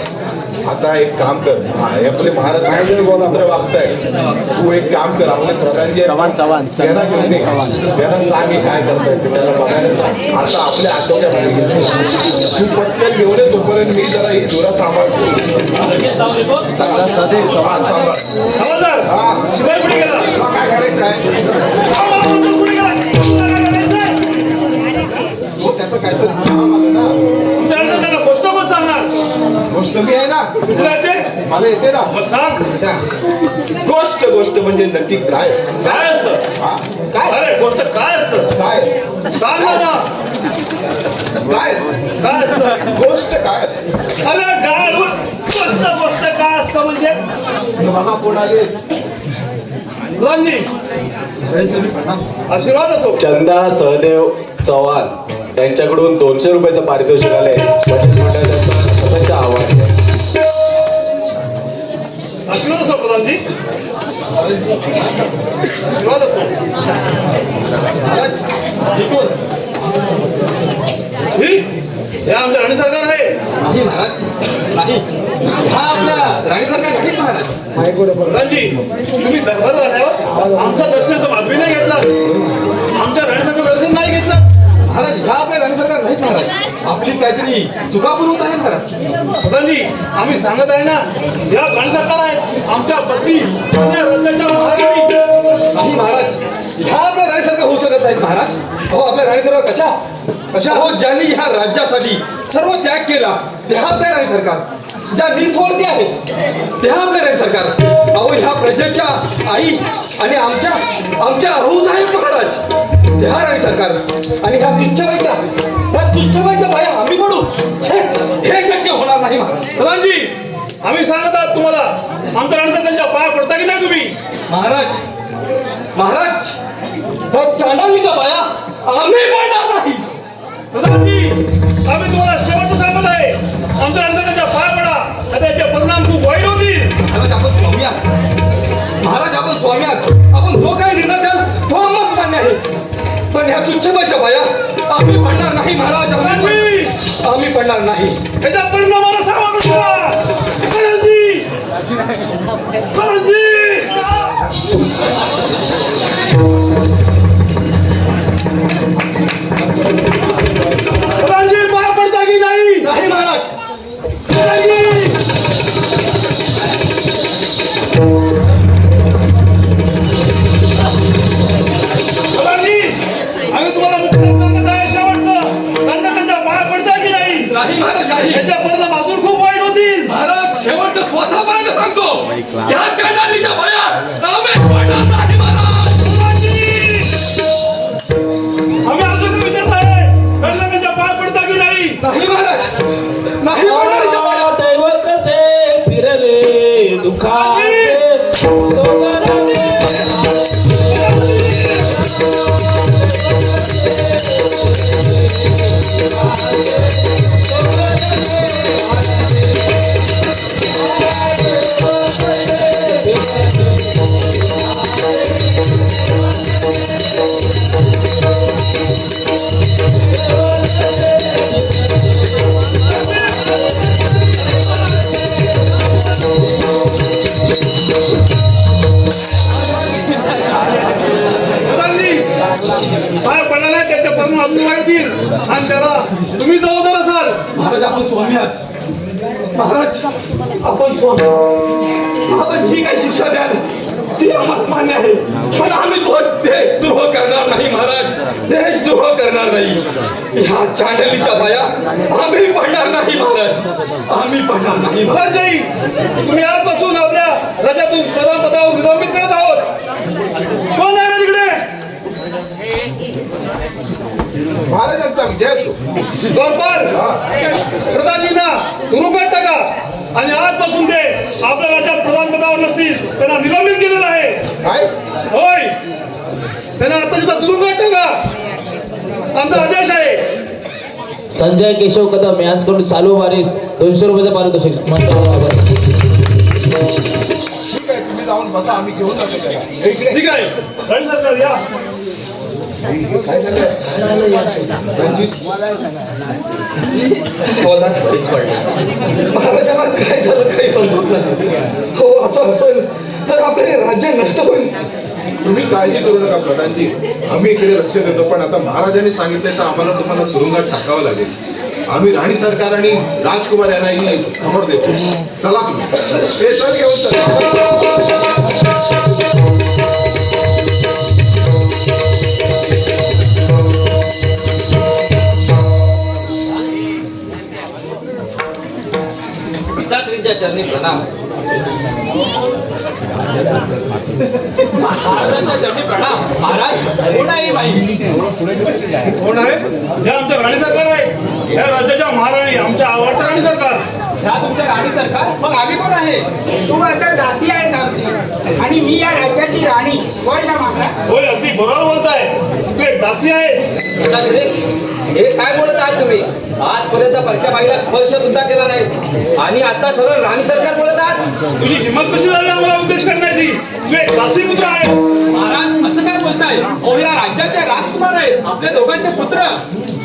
आता एक काम कर. हे आपले महाराज काय जर बोला वागताय. तू एक काम कर. आपले प्रधानजी त्यांना घेऊन ये. त्यांना सांग हे काय करताय ते त्याला बघायला सांग. आता आपल्या आठवड्यामध्ये तू पटकन घेऊन ये. तोपर्यंत मी जरा ही धुरा सांभाळतो. सांभाळ सांभाळ. हवालदार हा शिवाय कुठे गेला? तुला काय करायचं आहे कुठे गेला? हो त्याचं काहीतरी काम आलं ना. तुमच्या अर्थ त्याला गोष्ट कोण सांगणार? गोष्ट मी आहे ना. तुला येते? मला येते ना. मग सांग. गोष्ट म्हणजे नक्की काय असतं. काय असतं? हा? अरे गोष्ट काय असतं? काय असतं सांग ना. काय असतं काय असतं? गोष्ट काय असतं. अरे काय गोष्ट काय असतं म्हणजे? बघा कोण आले. प्रधानजी आशीर्वाद असो. चंदा सहदेव चव्हाण यांच्याकडून 200 रुपयाचं पारितोषिक आले. बचत मंडळाचा सदस्य आव्हान आहे. आशीर्वाद असो प्रधानजी. आशीर्वाद असो. ठीक हे आमचं राणी सरकार आहे. नाही महाराज नाही. हा आपल्या राणी सरकार नाही महाराज. प्रधानजी तुम्ही दरबार झाल्यावर आमचं दर्शनाचं बातमी नाही घेतला. आमच्या राणी सरकार दर्शन नाही घेतलं. महाराज ह्या आपल्या राणी सरकार नाहीत महाराज. आपली काहीतरी चुकापूर्वक आहे महाराज. प्रधानजी आम्ही सांगत आहे ना या राणी सरकार आहेत आमच्या पत्नी राज्याच्या महाराणी. नाही महाराज ह्या आपल्या राणी सरकार होऊ शकत नाहीत महाराज. अहो आपल्या राणी सरकार कशा कशा हो ज्यांनी ह्या राज्यासाठी सर्व त्याग केला त्या आपल्या राणी सरकार. ज्या निस्वार्थी आहेत त्या आपल्या राणी सरकार. अहो ह्या प्रजेच्या आई आणि आमच्या अहूज आहेत महाराज त्या राणी सरकार. आणि ह्या तुच्छबाईच्या बाया आम्ही पडू छे हे शक्य होणार नाही महाराज. प्रधानजी आम्ही सांगत आहात तुम्हाला आमच्या राणी सरकारच्या पाया पडता की नाही तुम्ही? महाराज ह्या चांडालीच्या बाया आम्ही पडणार नाही. प्रधानजी आम्ही तुम्हाला शेवटचं सांगत आहे आमच्या राणी सरकारच्या पाया पडा. त्याचे परिणाम खूप वाईट होतील. महाराज आपण स्वामी आहात. महाराज आपण स्वामी आहात. आपण जो काही निर्णय द्याल तो आम्हाच मान्य आहे. पण ह्या तुच्छबाईच्या बाया आम्ही पडणार नाही महाराज. आम्ही पडणार नाही. त्याच्या परिणामाला सावध राहा. प्रधानजी प्रधानजी प्रधानजी पाया पडता की नाही? नाही महाराज. प्रधानजी आम्ही तुम्हाला मुद्दाम सांगत आहे शेवटचं त्यांच्या पाया पडता की नाही? नाही महाराज नाही. त्याच्या परिणाम अजून खूप वाईट होतील. महाराज शेवटचं श्वासापर्यंत सांगतो ह्या चांडालीच्या बाया आम्ही पडणार नाही महाराज. आम्ही अजून विचारत आहे त्यांच्या पाया पडता की नाही? नाही महाराज नाही पडणार हिच्या बाया. दैव कसे फिरले दुखाचे प्रधानजी पाया पडला नाही त्याच्या परिणाम अजून वाढतील आणि त्याला तुम्ही जबाबदार असाल. महाराज आपण स्वामी आहात. महाराज आपण स्वामी. आपण जी काही शिक्षा द्याल ती आम्हाला मान्य आहे. पण आम्ही तो देशद्रोह करणार नाही महाराज. देशद्रोह करणार नाही. ह्या चांडलीच्या बाया आम्ही पडणार नाही महाराज. आम्ही पडणार नाही महाराज. प्रधानजी तुम्ही आजपासून आपल्या राज्यातून प्रधानपदावर निलंबित करत आहोत. कोण आहे रे तिकडे? महाराजांचा विजय असो. द्वारपाल प्रधानजींना तुरुंगात टाका आणि आजपासून ते आपल्या राज्यात प्रधानपदावर नसतील त्यांना निलंबित केलेलं आहे. काय होय, त्यांना आता सुद्धा तुरुंगात टाका, आमचा आदेश आहे. संजय केशव कदम यांच्याकडून चालू बारीस 200 रुपयाचं पारितोषिक मंचावर ठीक आहे, तुम्ही जाऊन बसा, आम्ही घेऊन जातो त्याला. हे इकडे. ठीक आहे, रणजित सरकार या. काय झालं रणजित? महाराजांना काय झालं काही समजत नाही. हो, असं असेल तर आपले राज्य नष्ट होईल. तुम्ही काळजी करू नका प्रधानजी, आम्ही इकडे लक्ष देतो. पण आता महाराजांनी सांगितलंय तर आम्हाला तुम्हाला तुरुंगात टाकावं लागेल. आम्ही राणी सरकार आणि राजकुमार यांना ही खबर देतो. चला तुम्ही. हे चल घेऊन चल. पिताश्रींच्या चरणी प्रणाम. महाराजांच्या चरणी प्रणाम. महाराज कोण आहे बाई? कोण आहे? या आमच्या राणी सरकार आहे. या राज्याच्या महाराणी, आमच्या आवडत्या राणी सरकार. ह्या तुमच्या राणी सरकार? मग आम्ही कोण आहे? तू आता दासी आहेस आमची आणि मी या राज्याची राणी. होय ना मामा? होय, अगदी बरोबर बोलताय. तू एक दासी आहेस. हे काय बोलत आहात तुम्ही? आजपर्यंत परक्या बाईला स्पर्श सुद्धा केला नाही आणि आता सरळ राणी सरकार बोलत आहात. तुझी हिंमत कशी झाली आम्हाला उद्देश करण्याची? तू एक दासी पुत्र आहेस. महाराज असं काय बोलताय? अहो, या राज्याचे राजकुमार आहेत, आपल्या दोघांचे पुत्र.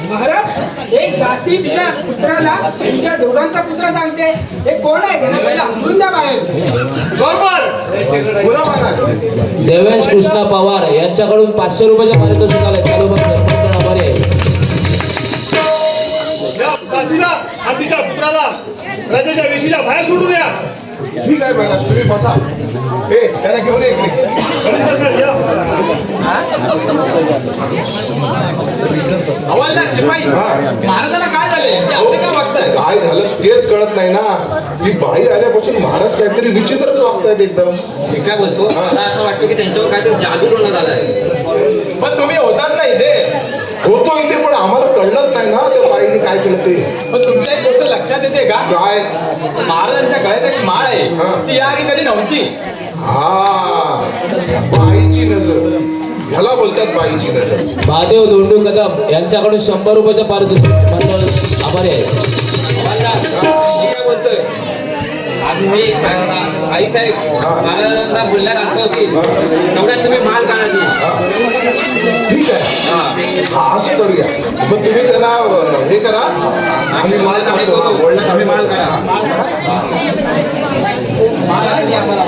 महाराज, एक दासी तिच्या पुत्राला तुमच्या दोघांचा पुत्र सांगते. हे कोण आहे? त्यांना पहिला उचलून द्या बाहेर. द्वारपाल, बोला महाराज. देवेश कृष्णा पवार यांच्याकडून 500 रुपयाचं पारितोषिक आलंय. चालू बघ या दासीला आणि तिच्या पुत्राला राज्याच्या वेशीच्या बाहेर सोडू द्या. ठीक आहे महाराज, तुम्ही बसा. हे त्याला घेऊन ये इकडे. राणी सरकार या. हवालदार शिपाई, महाराजांना काय झाले? ते असे काय वागताय? काय झालं तेच कळत नाही ना. ती बाई आल्यापासून महाराज काहीतरी विचित्रच वागतायत एकदम. मी काय बोलतो, मला असं वाटतं की त्यांच्यावर काहीतरी जादू टोना झालाय. पण तुम्ही होतात नाही ते. होतो इथे, पण आम्हाला कळलंच नाही ना त्या बाईने काय केलं ते. पण तुमच्या एक गोष्ट लक्षात येते का? काय? महाराजांच्या गळ्यात एक माळ आहे, ती या आधी कधी नव्हती. हा, बाईची नजर, ह्याला बोलतात बाईची नजर. महादेव धोंडू कदम यांच्याकडून 100 रुपयाचं पारितोषिक मंचावर आभारी आहे. मी काय बोलतोय, आम्ही आई साहेब महाराजांना बोलण्यात आठवत होती, तेवढ्यात तुम्ही माल काढा ती. ठीक आहे, हा असं करूया. मग तुम्ही त्यांना हे करा, आम्ही माल काढतो. बोलण्यात आम्ही माल काढा. महाराजांनी आम्हाला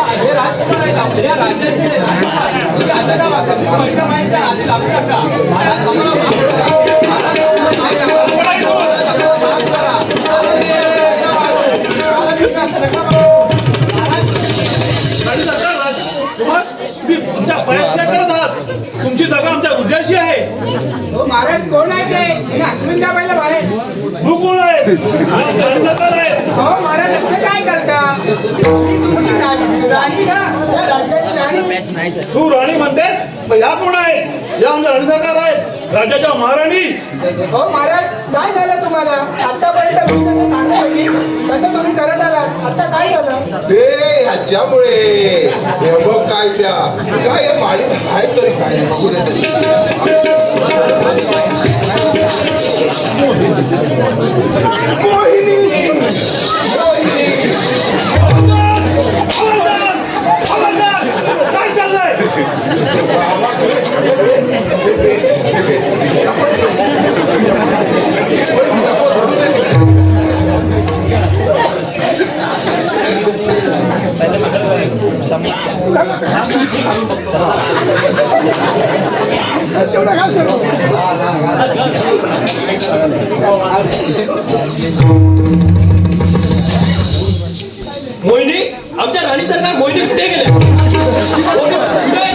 हे राजकुमार आहेत आपले, या राज्याचे असं का वागतात? पंचमाईच्या आधी लागू नका. महाराज राणी सरकार, तुम्ही आमच्या पायात काय करत आहात? तुमची जागा आमच्या उद्याशी आहे. हो महाराज, कोण आहे ते? त्यांना उचलून द्या पहिला बाहेर. तू कोण आहेस? आमच्या राणी सरकार आहे. हो महाराज, असं काय करता? मी तुमची राणी ना, या राज्याची राणी. तू राणी म्हणतेस? मग या कोण आहेत? या आमच्या राणी सरकार आहेत, राज्याच्या महाराणी. हो महाराज, काय झालं तुम्हाला? आतापर्यंत मी जसं सांगत होती तसं तुम्ही करत आलात. आता काय झालं? ते ह्याच्यामुळे हे बघ काय त्या काय माळीत आहे तरी काय बघू दे तरी. मोहिनी, मोहिनी. हवालदार, काय चाललंय? मोहिनी, आमच्या राणी सरकार मोहिनी कुठे गेल्या? कुठे गेल्या?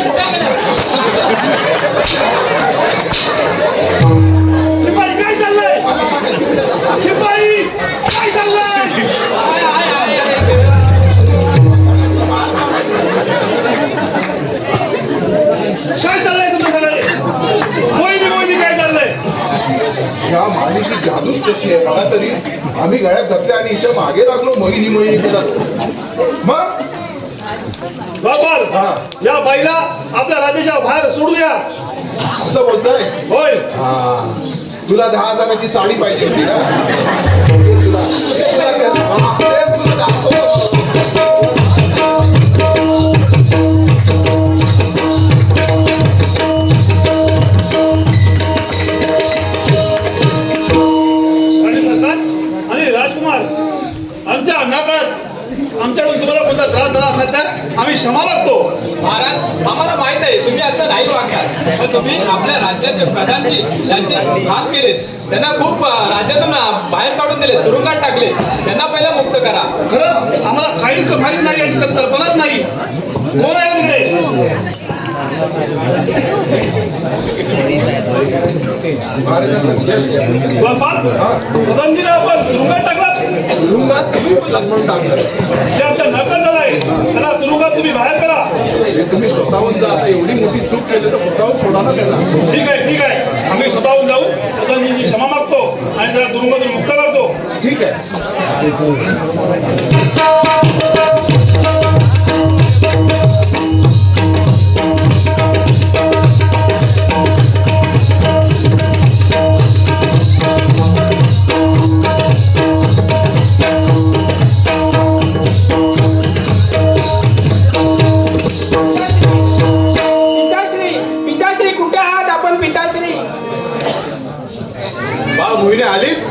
शिपाई, काय चाललंय? शिपाई, काय चाललंय? कशी आहे बघा तरी. आम्ही गळ्यात घातले आणि हिच्या मागे लागलो मोहिनी करत. मग बापाल या बाईला आपल्या राज्याच्या बाहेर सोडूया. असं बोलताय होय. तुला 10,000ची साडी पाहिजे होती ना. तुला दाखवतो. आणि सरकार आणि राजकुमार आमच्या नकळत आमच्याकडून तुम्हाला कोणता त्रास झाला असेल तर आम्ही क्षमा मागतो. महाराज आम्हाला माहित आहे तुम्ही असं नाही वागणार, पण तुम्ही आपल्या राज्याचे प्रधानजी यांचे हात केलेत, त्यांना खूप राज्यातून बाहेर काढून दिले, तुरुंगात टाकले. त्यांना पहिला मुक्त करा. खरंच आम्हाला काहीच माहित नाही आणि कल्पनाच नाही. कोण आहे तिकडे? प्रधानजीला आपण तुरुंगात टाकला. जे आमच्या नकल झालाय त्याला तुरुंगात तुम्ही बाहेर करा. तुम्ही स्वतःहून जा. आता एवढी मोठी चूक केली तर स्वतःहून सोडा ना त्यांना. ठीक आहे ठीक आहे, आम्ही स्वतःहून जाऊ, प्रधानजींची क्षमा मागतो आणि त्याला तुरुंगातून मुक्त करतो. ठीक आहे. पिताश्री कुठे आहात आपण? पिताश्री बा मोहिनी आलीस?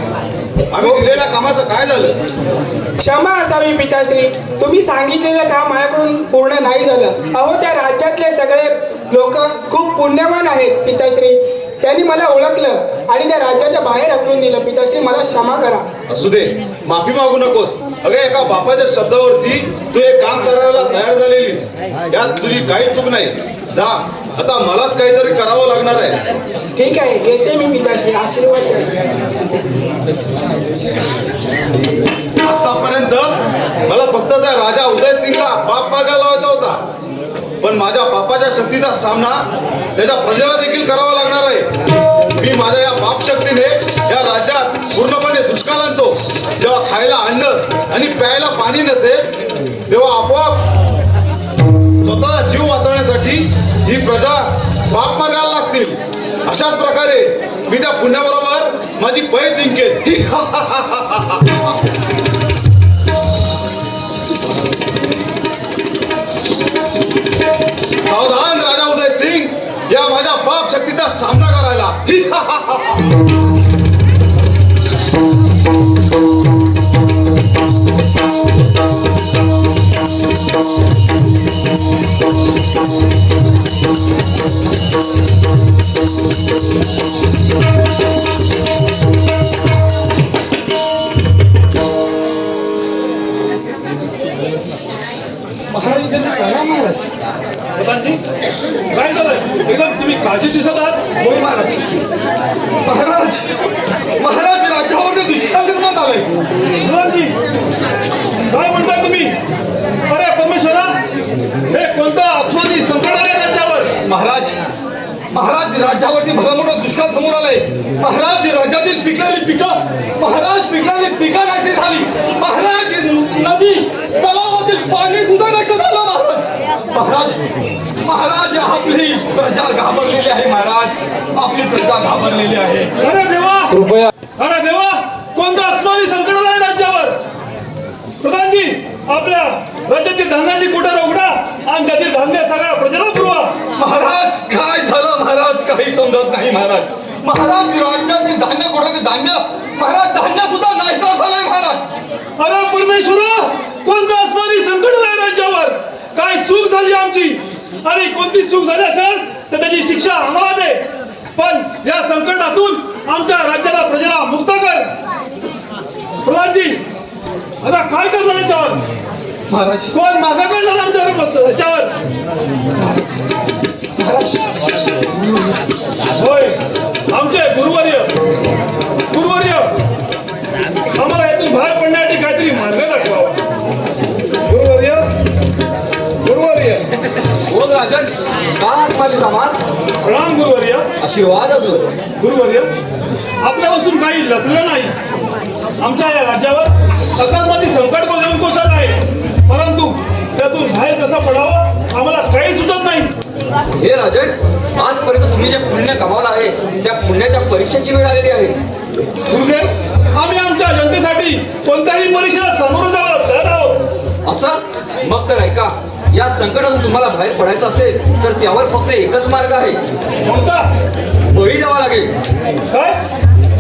आम्ही दिलेल्या कामाचं काय झालं? क्षमा असावी पिताश्री, तुम्ही सांगितलेलं काम माझ्याकडून पूर्ण नाही झालं. अहो त्या राज्यातले सगळे लोक खूप पुण्यवान आहेत पिताश्री. त्यांनी मला ओळखलं आणि त्या राज्याच्या बाहेर हकलून दिलं. पिताश्री मला क्षमा करा. असू दे, माफी मागू नकोस. अगं एका बापाच्या शब्दावरती तू हे काम करायला तयार झालेलीस, यात तुझी काही चूक नाही. जा, आता मलाच काहीतरी करावं लागणार आहे. ठीक आहे, येते मी पिताश्री. आशीर्वाद द्या. आतापर्यंत मला फक्त त्या राजा उदयसिंगला पाप मागायला लावायचा होता, पण माझ्या पापाच्या शक्तीचा सामना त्याच्या प्रजेला देखील करावा लागणार आहे. मी माझ्या या पाप शक्तीने या राज्यात पूर्णपणे दुष्काळ आणतो. जेव्हा खायला अन्न आणि प्यायला पाणी नसेल तेव्हा आपोआप स्वतःचा जीव वाचवण्यासाठी ही प्रजा पाप मार्गाला लागतील. अशाच प्रकारे मी त्या पुण्याबरोबर माझी पै जिंकेल. सावधान राजा उदय सिंग, या माझ्या पाप शक्तीचा सामना करायला. प्रधानजी काय झालं? एकदम तुम्ही काळजी दिसत आहात. होय महाराज. महाराज महाराज राज्यावर दुष्काळ निर्माण झालाय. प्रधानजी काय म्हणताय तुम्ही? अरे परमेश्वरा, हे कोणतं आत्मानी संकट आलंय राज्यावर? महाराज महाराज राज्यावरती भला मोठा दुष्काळ समोर आलाय. महाराज राज्यातील पिकलेली पिकं, महाराज पिकलेली पिकं नाहीशी झाली. महाराज नदी तलावातील पाणी सुद्धा नष्ट झालं. महाराज महाराज आपली प्रजा घाबरलेली आहे. महाराज आपली प्रजा घाबरलेली आहे. अरे देवा, कृपया अरे देवा, कोणतं आत्मानी संकट आलंय राज्यावर? प्रधानजी आपल्या राज्यातील धान्याची कुठं उघडा आणि त्यातील धान्य सगळ्या प्रजेला पुरवा. महाराज काय झालं? महाराज काही समजत नाही. महाराज राज्यातील धान्य कुठे धान्य, महाराज धान्य सुद्धा नाही झालंय. महाराज अरे परमेश्वरा, कोणतं आसमानी संकट आलंय राज्यावर? काय चूक झाली आमची? आणि कोणती चूक झाली असेल तर त्याची शिक्षा आम्हाला दे, पण या संकटातून आमच्या राज्याला प्रजेला मुक्त कर. प्रधानजी आता काय करणार याच्यावर? महाराज कोण मागा करणार आमच्यावर बस याच्यावर? होय, आमचे गुरुवर्य आम्हाला यातून बाहेर पडण्यासाठी काहीतरी मार्ग दाखवावा. गुरुवर्य बोल राजन, का माझे समाज प्रणाम गुरुवर्य. आशीर्वाद असो. गुरुवर्य आपल्यापासून काही लपलं नाही. आमच्या या राज्यावर अकस्माती संकट येऊन कोसळलं आहे, परंतु त्यातून बाहेर कसं पडावं आम्हाला काही सुचत नाही. हे राजन, आजपर्यंत तुम्ही जे पुण्य कमावलं आहे त्या पुण्याच्या परीक्षेची वेळ आलेली आहे. गुरुदेव, आम्ही आमच्या जनतेसाठी कोणत्याही परीक्षेला सामोरं जावं तयार आहोत. असं मग तर ऐका, या संकटातून तुम्हाला बाहेर पडायचं असेल तर त्यावर फक्त एकच मार्ग आहे. कोणता? बळी द्यावा लागेल. काय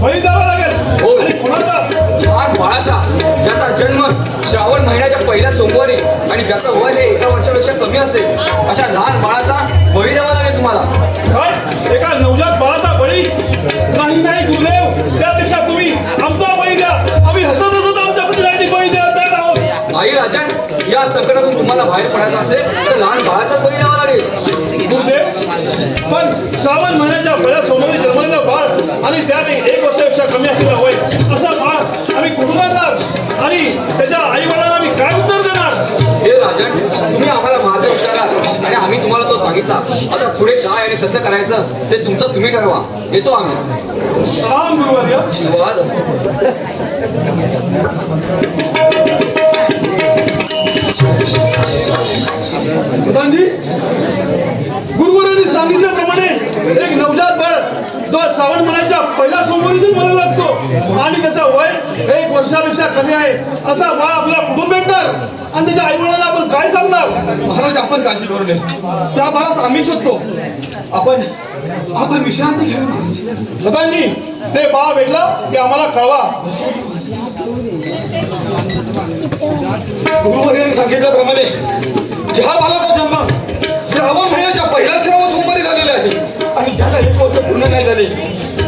बळी द्यावा लागेल? हो. आणि कोणाचा? लहान बाळाचा, ज्याचा जन्म श्रावण महिन्याच्या पहिल्या सोमवारी आणि ज्याचं वय हे 1 वर्षापेक्षा कमी असेल अशा लहान बाळाचा बळी द्यावा लागेल तुम्हाला. काय एका नवजात बाळाचा बळी? नाही नाही गुरुदेव, त्यापेक्षा तुम्ही आमचा बळी द्या. आम्ही हसत हसत आमच्या पिढीसाठी बळी द्या तयार आहोत. आई राजन, या संकटातून तुम्हाला बाहेर पडायचं असेल तर लहान बाळाचा बळी द्यावा लागेल. गुरुदेव, पण श्रावण महिन्याच्या पहिल्या सोमवारी जन्मलेलं बाळ आणि त्याने 1 वर्षापेक्षा कमी असलेलं वय असं बाळ आम्ही कुठून आणणार आणि त्याच्या आई वडिलांना आम्ही काय उत्तर देणार? हे राजन, तुम्ही आम्हाला माझं विचारलात आणि आम्ही तुम्हाला तो सांगितला. आता पुढे काय आणि कसं करायचं ते तुमचं तुम्ही ठरवा. येतो आम्ही. राम गुरुवर्य. शिवाद असतो. प्रधानजी, गुरुवरांनी सांगितल्याप्रमाणे एक नवजात बाळ जो श्रावण महिन्याच्या पहिल्या सोमवारी जन्मलेला असतो आणि त्याचं वय 1 वर्षापेक्षा कमी आहे असा बाळ आपल्याला कुठून भेटणार आणि त्याच्या आई वडिलांना आपण काय सांगणार? महाराज, आपण काळजी करू नये. त्या बाळास आम्ही शोधतो. आपण विश्रांती घेऊ. प्रधानजी, ते बाळ भेटलं की आम्हाला कळवा. गुरुवर्यांनी सांगितल्याप्रमाणे ज्या बाळाचा जन्म श्रावण महिन्याच्या पहिल्या श्रावण सोमवारी झालेला आहे आणि ज्याला 1 वर्ष पूर्ण नाही झाले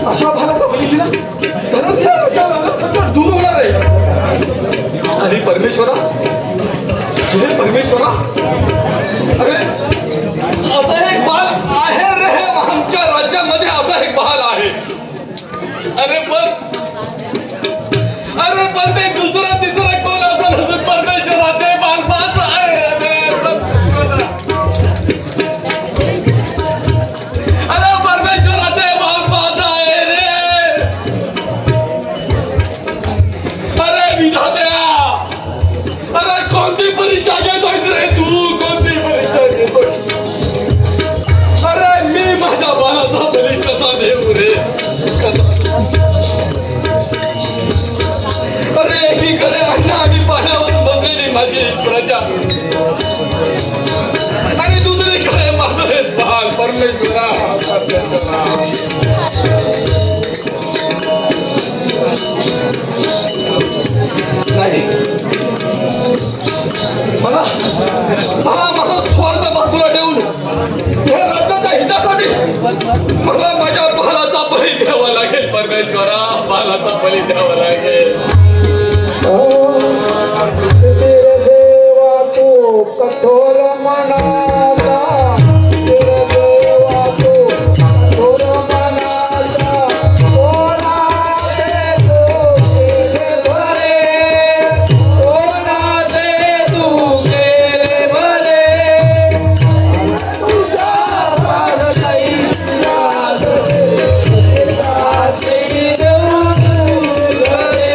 अशा बाळाचा बळी दिला तर त्या संकट दूर होणार आहे. आणि परमेश्वरा, तुझे परमेश्वरा, अरे असं एक बाळ आहे रे आमच्या राज्यामध्ये. असं एक बाळ आहे. अरे पण ते दुसरं तिसरं कोण असं नसतं. परमेश्वरा, ते बाळ माझं आहे. अरे परमेश्वरा, ते बाळ माझं आहे रे. अरे विधात्या, अरे कोणती परीक्षा घेतोय रे तू? कोणती परीक्षा घेतोय? अरे मी माझ्या बाळाचा बळी कसा देऊ रे? अरे एकीकडे अन्न आणि पाण्यावर बसलेली माझी प्रजा आणि दुसरीकडे माझं हे बाळ. परमेश्वरा, नाही, मला माझा स्वार्थ बाजूला ठेवून या राज्याच्या हितासाठी मला माझ्या बाळाचा बळी द्यावा लागेल. परमेश्वरा, बाळाचा बळी द्यावा लागेल. देवा तू कठोर मनाचा, देवा तू कठोर मनाचा, कोणाचे तू केले भले, कोणाचे तू केले भले, तुझा पार काही लागले, त्याची देऊ घरे,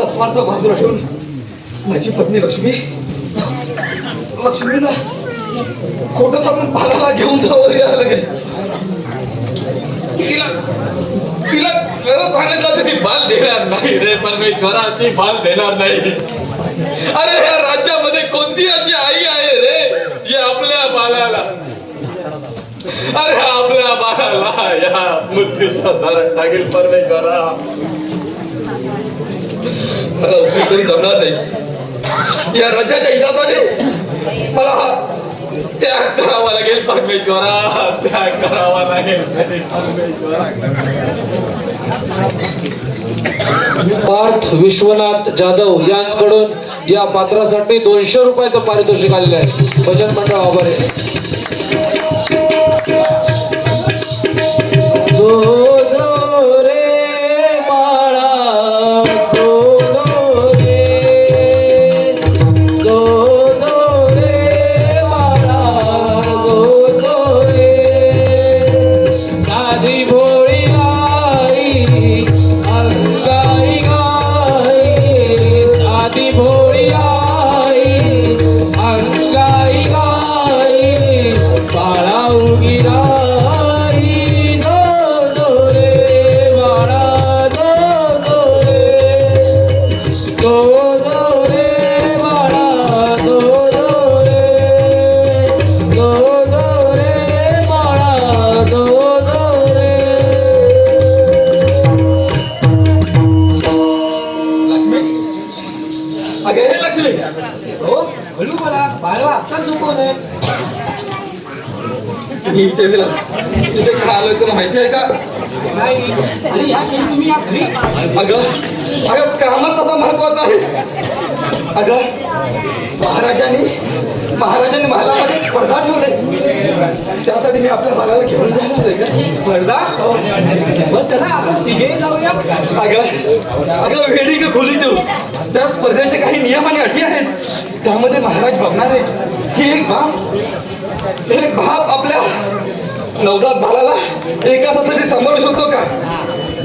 कैकाचा बाजूला ठेवून माझी पत्नी लक्ष्मीला खोटं सांगून बाळाला घेऊन जावं लागेल. तिला खरं सांगितलं तर ती बाल देणार नाही रे. परमेश्वरा, ती बाल देणार नाही. अरे या राज्यामध्ये कोणती अशी आई आहे रे जी आपल्या बाळाला, अरे आपल्या बाळाला या मृत्यूच्या दारात टाकेल परमेश्वरा. मला उशीर करून जमणार नाही. या राज्याच्या हितासाठी मला हा त्याग करावा लागेल परमेश्वरा, त्याग करावा लागेल परमेश्वरा. पार्थ विश्वनाथ जाधव यांच्याकडून या पात्रासाठी 200 रुपयाचं पारितोषिक आलेलं आहे. भजन मंडळ आभारी. तुझे खायला तुला माहिती आहे का? अगं अगं कामात तसा महत्वाचा आहे. अगं महाराजांनी महालामध्ये स्पर्धा ठेवली, त्यासाठी मी आपल्या बाळाला घेऊन जाणार आहे का? स्पर्धा? चला आपण तिघे जाऊया. अगं वेडी का खोली देऊ, त्या स्पर्धेचे काही नियम आणि अटी आहेत, त्यामध्ये महाराज बघणार आहेत की एक बाप आपल्या नवजात बाळाला एका तासासाठी सांभाळू शकतो का?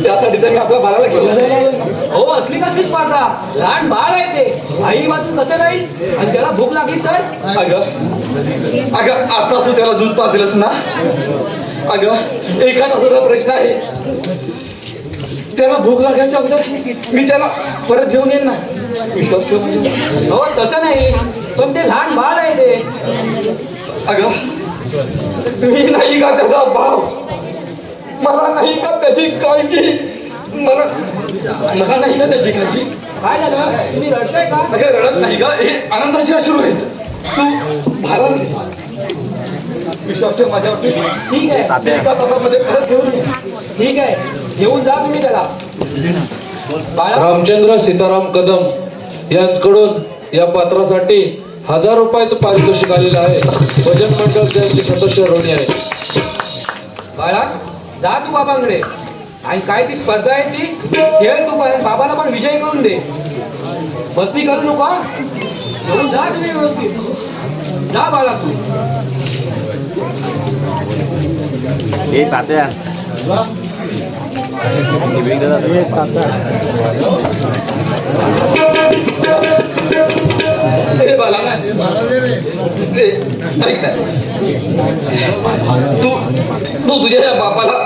त्यासाठी तर मी आपल्या बाळाला घेऊन जाईल. हो असली कसली स्पर्धा, लहान बाळ आहे ते, आई वाचून कसं राहील? आणि त्याला भूक लागली तर? अगं आता तू त्याला दूध पाजलंस ना, अगं एका तासाचा प्रश्न आहे, त्याला भूक लागायच्या अगोदर मी त्याला परत घेऊन येईन ना, विश्वास ठेव. हो तसं नाही, पण ते लहान बाळ आहे ते. अगं मी नाही का त्याचा भाव, मला नाही का त्याची काळजी, मला नाही का त्याची काळजी. काय झालं, तुम्ही रडताय का? अगं रडत नाही का, हे आनंदाचे अश्रू आहेत. तू भाला विश्वास ठेव माझ्यावरती. ठीक आहे, एका तासामध्ये परत घेऊन ये. ठीक आहे, घेऊन जा तुम्ही त्याला. रामचंद्र सीताराम कदम यांच्याकडून या पात्रासाठी 1000 रुपयाचं पारितोषिक आलेलं आहे. भजन मंडळ त्यांचे सदस्य ऋणी आहे. बाळा जा तू बाबांकडे, आणि काय ती स्पर्धा आहे ती खेळ तू, पण बाबाला पण विजय करून दे. मस्ती करू नको, घेऊन जा तुम्ही व्यवस्थित. जा बाळा तू. तात्या बाला तू तुझ्या बापाला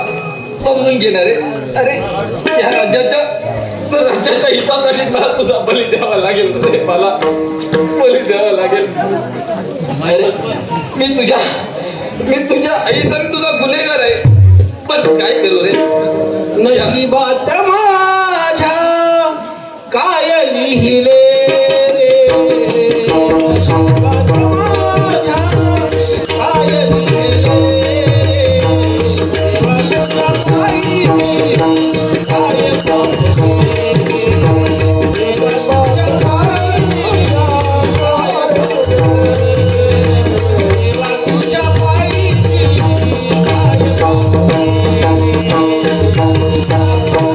समजून घेणार आहे. अरे या राज्याच्या हितासाठी मला तुझा बली द्यावा लागेल, मला बली द्यावा लागेल. अरे मी तुझ्या आईचा तुझा गुन्हेगार आहे, पण काय करू रे? नशिबात माझ्या काय लिहिले रे, नशिबात माझ्या काय लिहिले रे, देवाच्या पायी काय Thank you.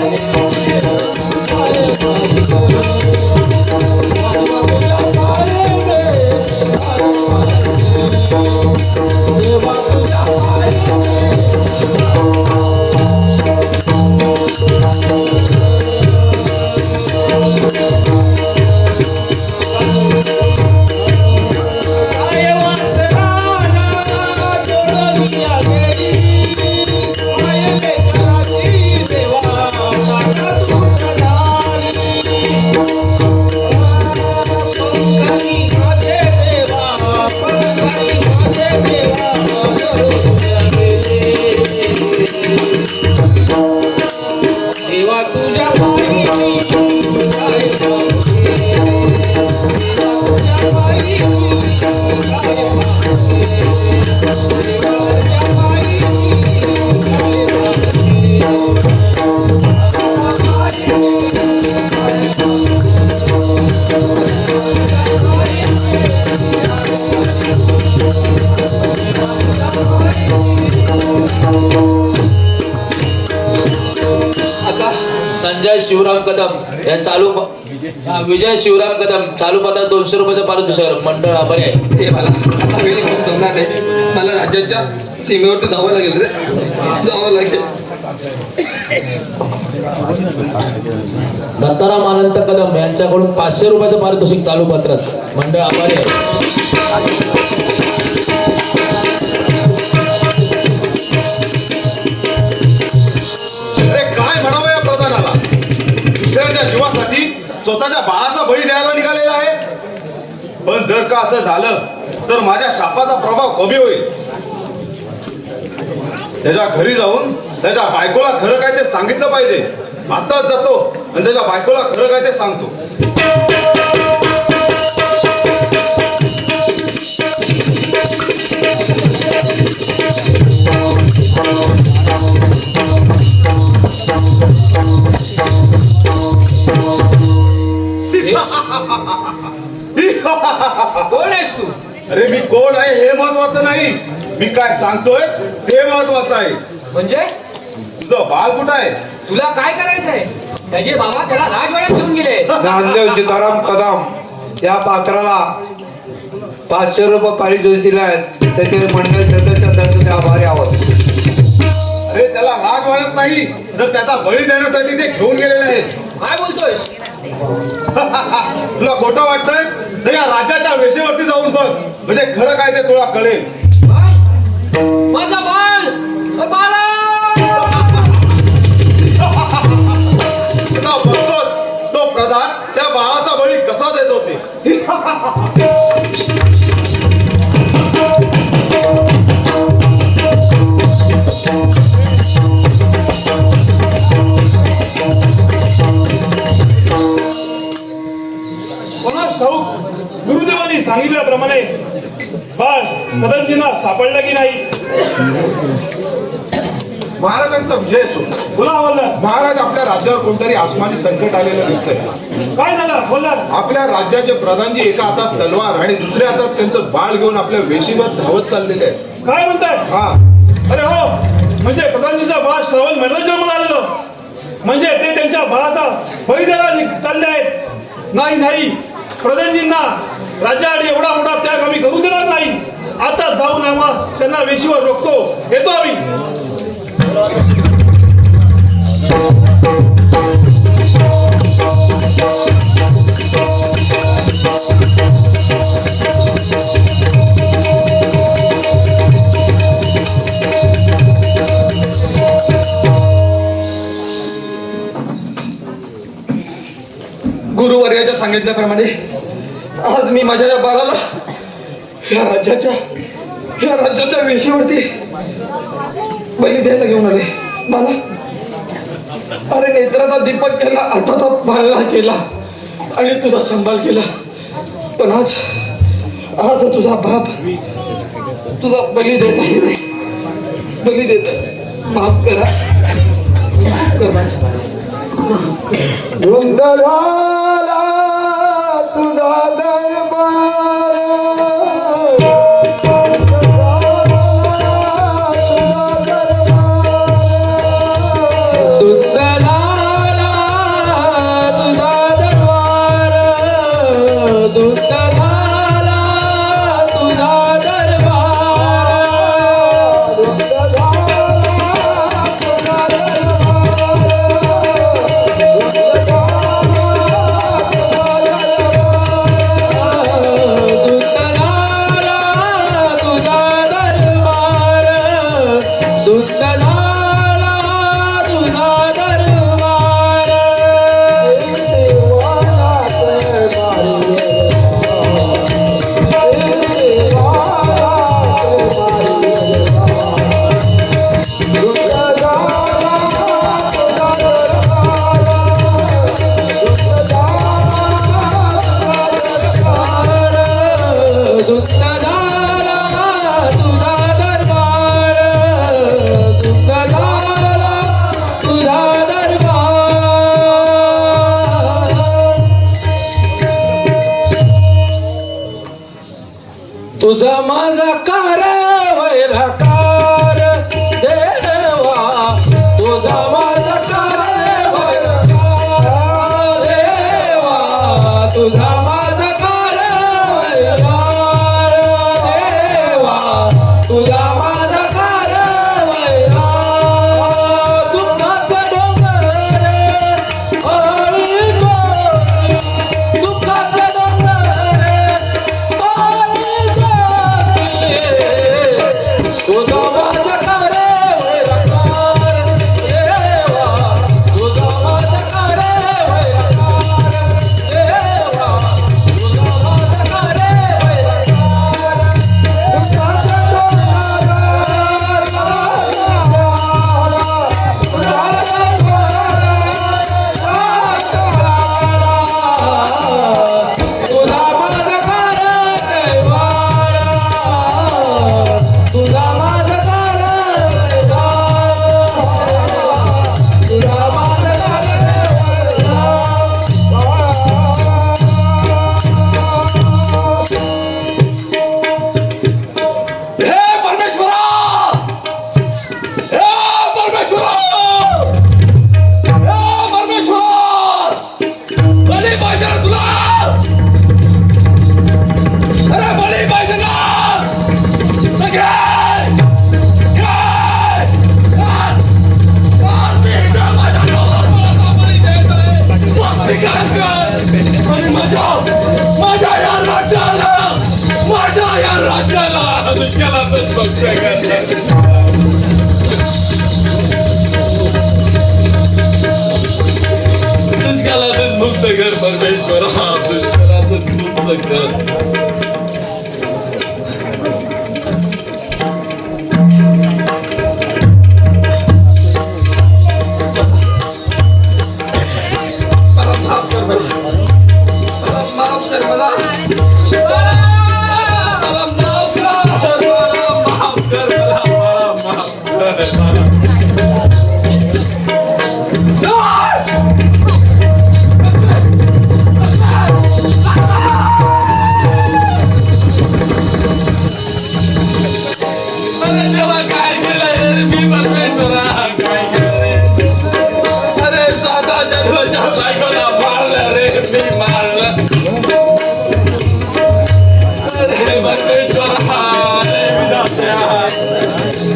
संजय शिवराम कदम या विजय शिवराम कदम चालू पदात 200 रुपयाचं पारितोषिक मंडळ आभारी आहे. ते मला आता वेळ जमणार नाही. मला राज्याच्या सीमेवरती जावं लागेल रे, जावं लागेल. दत्ताराम अनंत कदम यांच्याकडून 500 रुपयाचं पारितोषिक चालू पत्रात मंडळ आभारी आहे. अरे काय म्हणावं या प्रधानाला, दुसऱ्याच्या जीवासाठी स्वतःच्या बाळाचा बळी द्यायला निघालेला आहे. पण जर का असं झालं तर माझ्या शापाचा प्रभाव कमी होईल. त्याच्या घरी जाऊन त्याच्या बायकोला खरं काय ते सांगितलं पाहिजे. आताच जातो आणि त्याच्या बायकोला खरं काय ते सांगतो. कोण आहेस तू? अरे मी कोण आहे हे महत्वाचं नाही, मी काय सांगतोय ते महत्वाचं आहे. म्हणजे तुझं बाळ कुठं आहे? तुला काय करायचंय? त्याचे बाबा त्याला राजवाड्यात घेऊन गेले. नामदेव सीताराम कदम या पात्राला 500 रुपये पारितोषिक दिले आहेत. त्याचे मंडळ सदस्य आभारी आहोत. अरे त्याला राजवाड्यात नाही तर त्याचा बळी देण्यासाठी ते घेऊन गेलेले आहेत. काय बोलतोय? तुला खोटं वाटतंय तर या राज्याच्या वेशेवरती जाऊन बघ, म्हणजे खरं काय ते तुला कळेल. माझा बाळ, बाळा! तुला बघतोच तो प्रधान त्या बाळाचा बळी कसा देत होते. कोणास ठाऊक गुरुदेवांनी सांगितल्याप्रमाणे बाळ कदमजींना सापडलं की नाही. महाराजांचा विजय असो. बोला आवडलं. महाराज आपल्या राज्यावर कोणतरी आसमानी संकट आलेलं दिसतंय. काय झालं बोला. आपल्या राज्याचे प्रधानजी एका हातात तलवार आणि दुसऱ्या हातात त्यांचं बाळ घेऊन आपल्या वेशीवर धावत चाललेले आहेत. काय म्हणताय? हा, अरे हो, म्हणजे प्रधानजीचा बाळ श्रावण महिन्यात जन्माला आलेलं, म्हणजे ते त्यांच्या बाळाचा बळी द्यायला चालले आहेत. नाही नाही, प्रधानजींना राज्यासाठी एवढा मोठा त्याग आम्ही करून देणार नाही. आता जाऊन आम्हाला त्यांना वेशीवर रोखतो, येतो आम्ही. गुरुवर्याच्या सांगितल्याप्रमाणे आज मी माझ्या या बाळाला या राज्याच्या वेशीवरती बळी द्यायला घेऊन आले. मला अरे नेत्राचा दीपक केला, हाताचा बाळला केला आणि तुझा सांभाळ केला. पण आज तुझा बाप तुझा बळी देत आहे रे, बळी देत. माफ करा, माफ करा. तुझा तुझा माझा कार वैरकार देवा, तुझा माझा कार वैरकार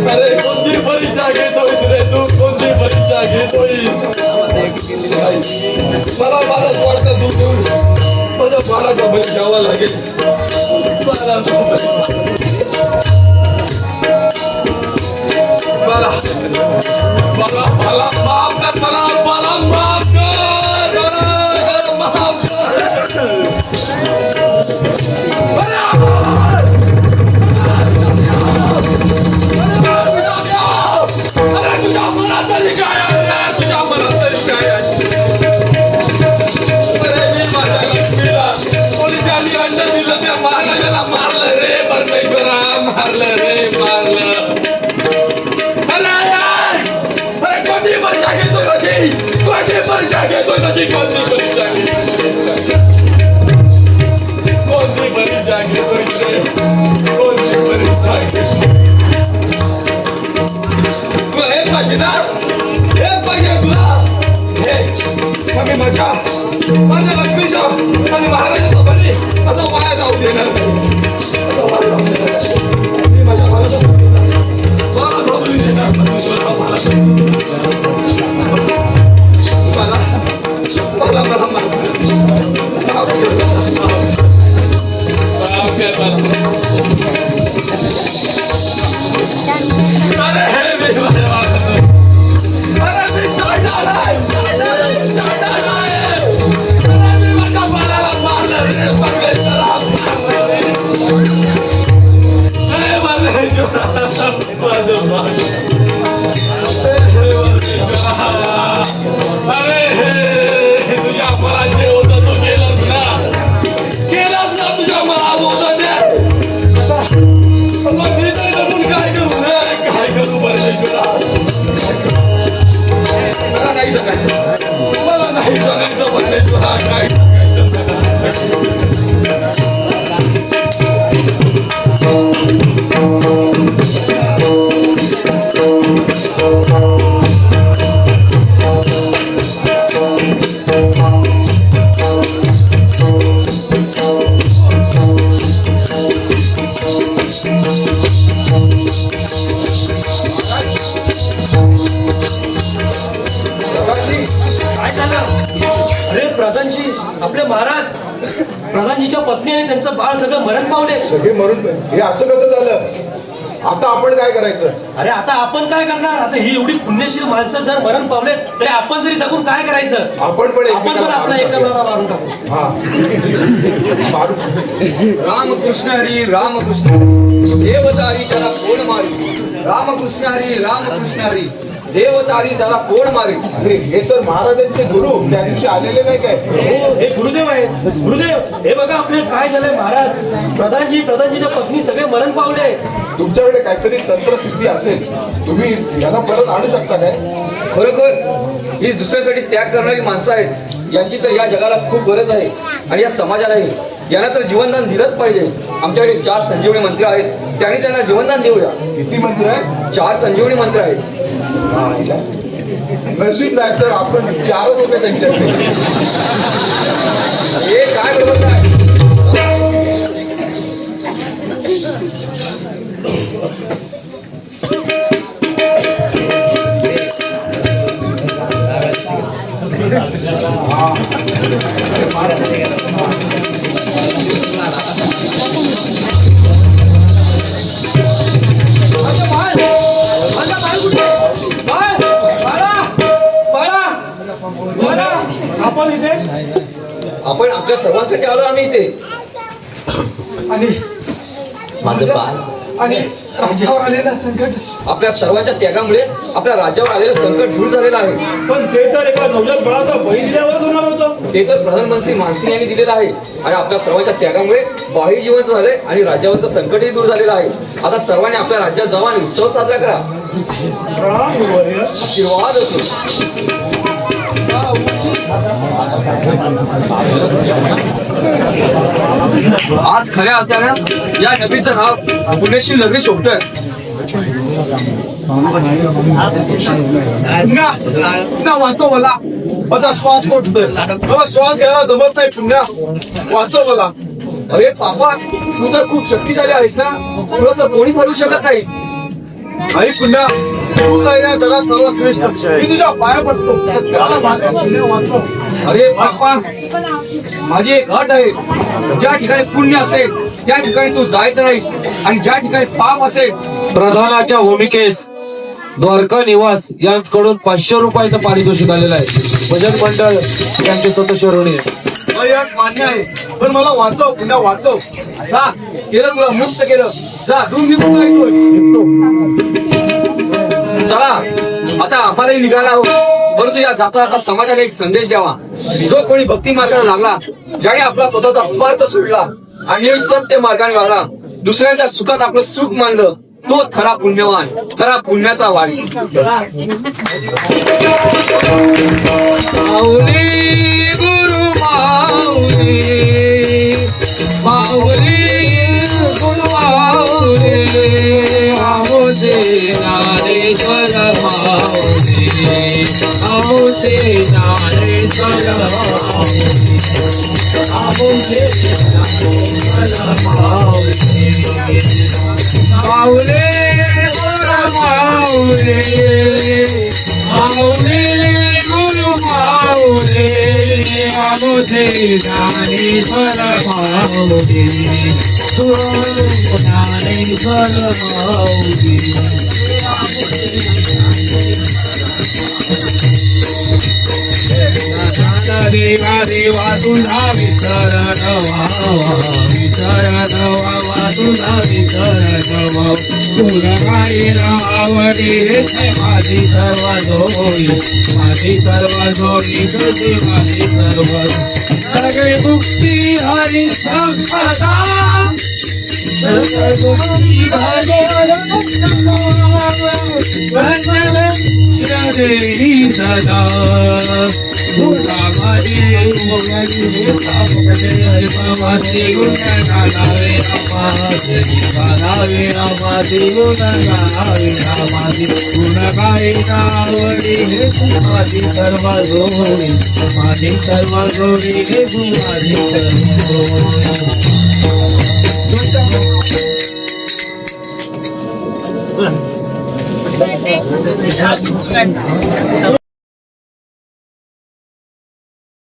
अरे कोणती परीक्षा घेतोय रे तू, कोणती परीक्षा घेतोय? मला मला वाटतं तू देऊन माझ्या बाळाचा बळी द्यावा लागेल. मला मला माफ कर, मला माफ कर, माफ मारलं रे परमेश्वरा, मारलं रे मारलं. अरे कोणती परीक्षा घेतोय माझी, कोणती परीक्षा घेतोय माझी, कोणती परीक्षा कोणती परीक्षा घेतोय रे, कोणती परीक्षा घेतोय? तुला हे पाहिजे ना, हे पाहिजे तुला. हे मग मी माझ्या लक्ष्मीचा आणि महाराजाचा बळी असं वाया जाऊ देणार नाही. मी माझ्या बाळाचा बळी देणार नाही. तुझ्या मला जे होतं तू केलंच ना तुझ्या मला होतं मी तरी करून काय करू रे, काय करू परमेश्वरा? मला नाही जगायचं परमेश्वरा, काय आपले महाराज प्रधानजीच्या पत्नी आणि त्यांचं बाळ सगळं मरण पावले. सगळे मरून हे असं कसं झालं? आता आपण काय करायचं? अरे आता आपण काय करणार? आता ही एवढी पुण्यशील माणसं जर मरण पावले तरी आपण तरी जगून काय करायचं? आपण पण आपला एकमेकाला मारून टाकू. रामकृष्ण हरी रामकृष्ण देवतारी त्याला कोण मारी, रामकृष्ण हरी रामकृष्ण हरी देवतारी त्याला कोण मारी. अरे हे तर महाराजांचे गुरु त्या दिवशी आलेले नाही काय? हे गुरुदेव आहेत. गुरुदेव हे बघा आपले काय झालंय महाराज, प्रधानजीच्या पत्नी सगळे मरण पावले. तुमच्याकडे काहीतरी तंत्रसिद्धी असेल, तुम्ही यांना परत आणू शकता काय? खरोखर ही दुसऱ्यासाठी त्याग करणारी माणसं आहेत, यांची तर या जगाला खूप गरज आहे आणि या समाजालाही. यांना तर जीवनदान दिलंच पाहिजे. आमच्याकडे 4 संजीवनी मंत्र आहेत, त्यांनी त्यांना जीवनदान देऊया. किती मंत्र आहे? 4 संजीवनी मंत्र आहेत. नशीब नाही तर आपण 4च होते त्यांच्याकडे. हे काय बरोबर आहे? आपण इथे आपण आपल्या सर्वांसाठी आलो आम्ही इथे. आणि माझं बाळ आणि राज्यावर आलेलं संकट. आपल्या सर्वांच्या त्यागामुळे आपल्या राज्यावर आलेलं संकट दूर झालेलं आहे. पण ते तर एका नवजात बाळाचा बळी दिल्यावर होणार होतं. ते तर प्रधानमंत्री मानसिंग यांनी दिलेलं आहे आणि आपल्या सर्वांच्या त्यागामुळे बाळही जिवंत झाले आणि राज्यावरचं संकटही दूर झालेलं आहे. आता सर्वांनी आपल्या राज्यात जावा आणि उत्सव साजरा करा. आशीर्वाद असो. आज खऱ्या अर्थानं या नगरीचं नाव पुण्यशील नगरी शोभतंय. पुन्हा वाचव मला, माझा श्वास कोटतोय, मला श्वास घ्यायला जमत नाही. पुन्हा वाचव मला. अरे पापा, तू तर खूप शक्तिशाली आहेस ना, तुला तर कोणीच हरवू शकत नाही. आई पुन्हा तू काय या जगात सर्वश्रेष्ठ, मी तुझ्या पाया पडतो. मला माझा पुण्य वाचव. अरे पापा, माझी एक अट आहे. ज्या ठिकाणी पुण्य असेल त्या ठिकाणी तू जायचं नाहीस आणि ज्या ठिकाणी पाप असेल. प्रधानाच्या भूमिकेस द्वारका निवास यांच्याकडून 500 रुपयाचं पारितोषिक आलेलं आहे. भजन मंडळ यांचे स्वतः ऋणी. माझी अट मान्य आहे, पण मला वाचव. पुन्हा वाचव. जा, केलं तुला मुक्त केलं. जा, दूर निघून ऐकतोय. चला, आता आम्हालाही निघाला आहोत. परंतु या जाता आता समाजाला एक संदेश द्यावा. जो कोणी भक्ती मार्गाला लागला, ज्याने आपला स्वतःचा स्वार्थ सोडला आणि एक सत्य मार्गाने लागला, दुसऱ्यांच्या सुखात आपलं सुख मानलं, तोच खरा पुण्यवान, खरा पुण्याचा वारी. माऊली गुरु माऊली, माऊली गुरु माऊली, आमोचे ज्ञानेश्वर माऊली, आमोचे ज्ञानेश्वर माऊली, आमोचे ज्ञानेश्वर माऊली. माऊली गुरु माऊली, माऊली गुरु माऊली, आमोचे ज्ञानेश्वर माऊली, ज्ञानेश्वर माऊली. देवा देवा तुझा विसरण व्हावा, विसरण व्हावा तुझा विसरण व्हावा. तुला काही आवडी माझी सर्व जोडी, माझी सर्व जोडी तुझी माझी सर्व. सगळी मुक्ती हरी संपदा, सगळी देवी सदा. तुला माझी मामाची गुण गावे रामाची, गावे रामाची गुण गावे रामाची. गुण गायला आवडी हे तू माझी सर्व जोडी, माझी सर्व जोडी हे तू माझी सर्व जोडी.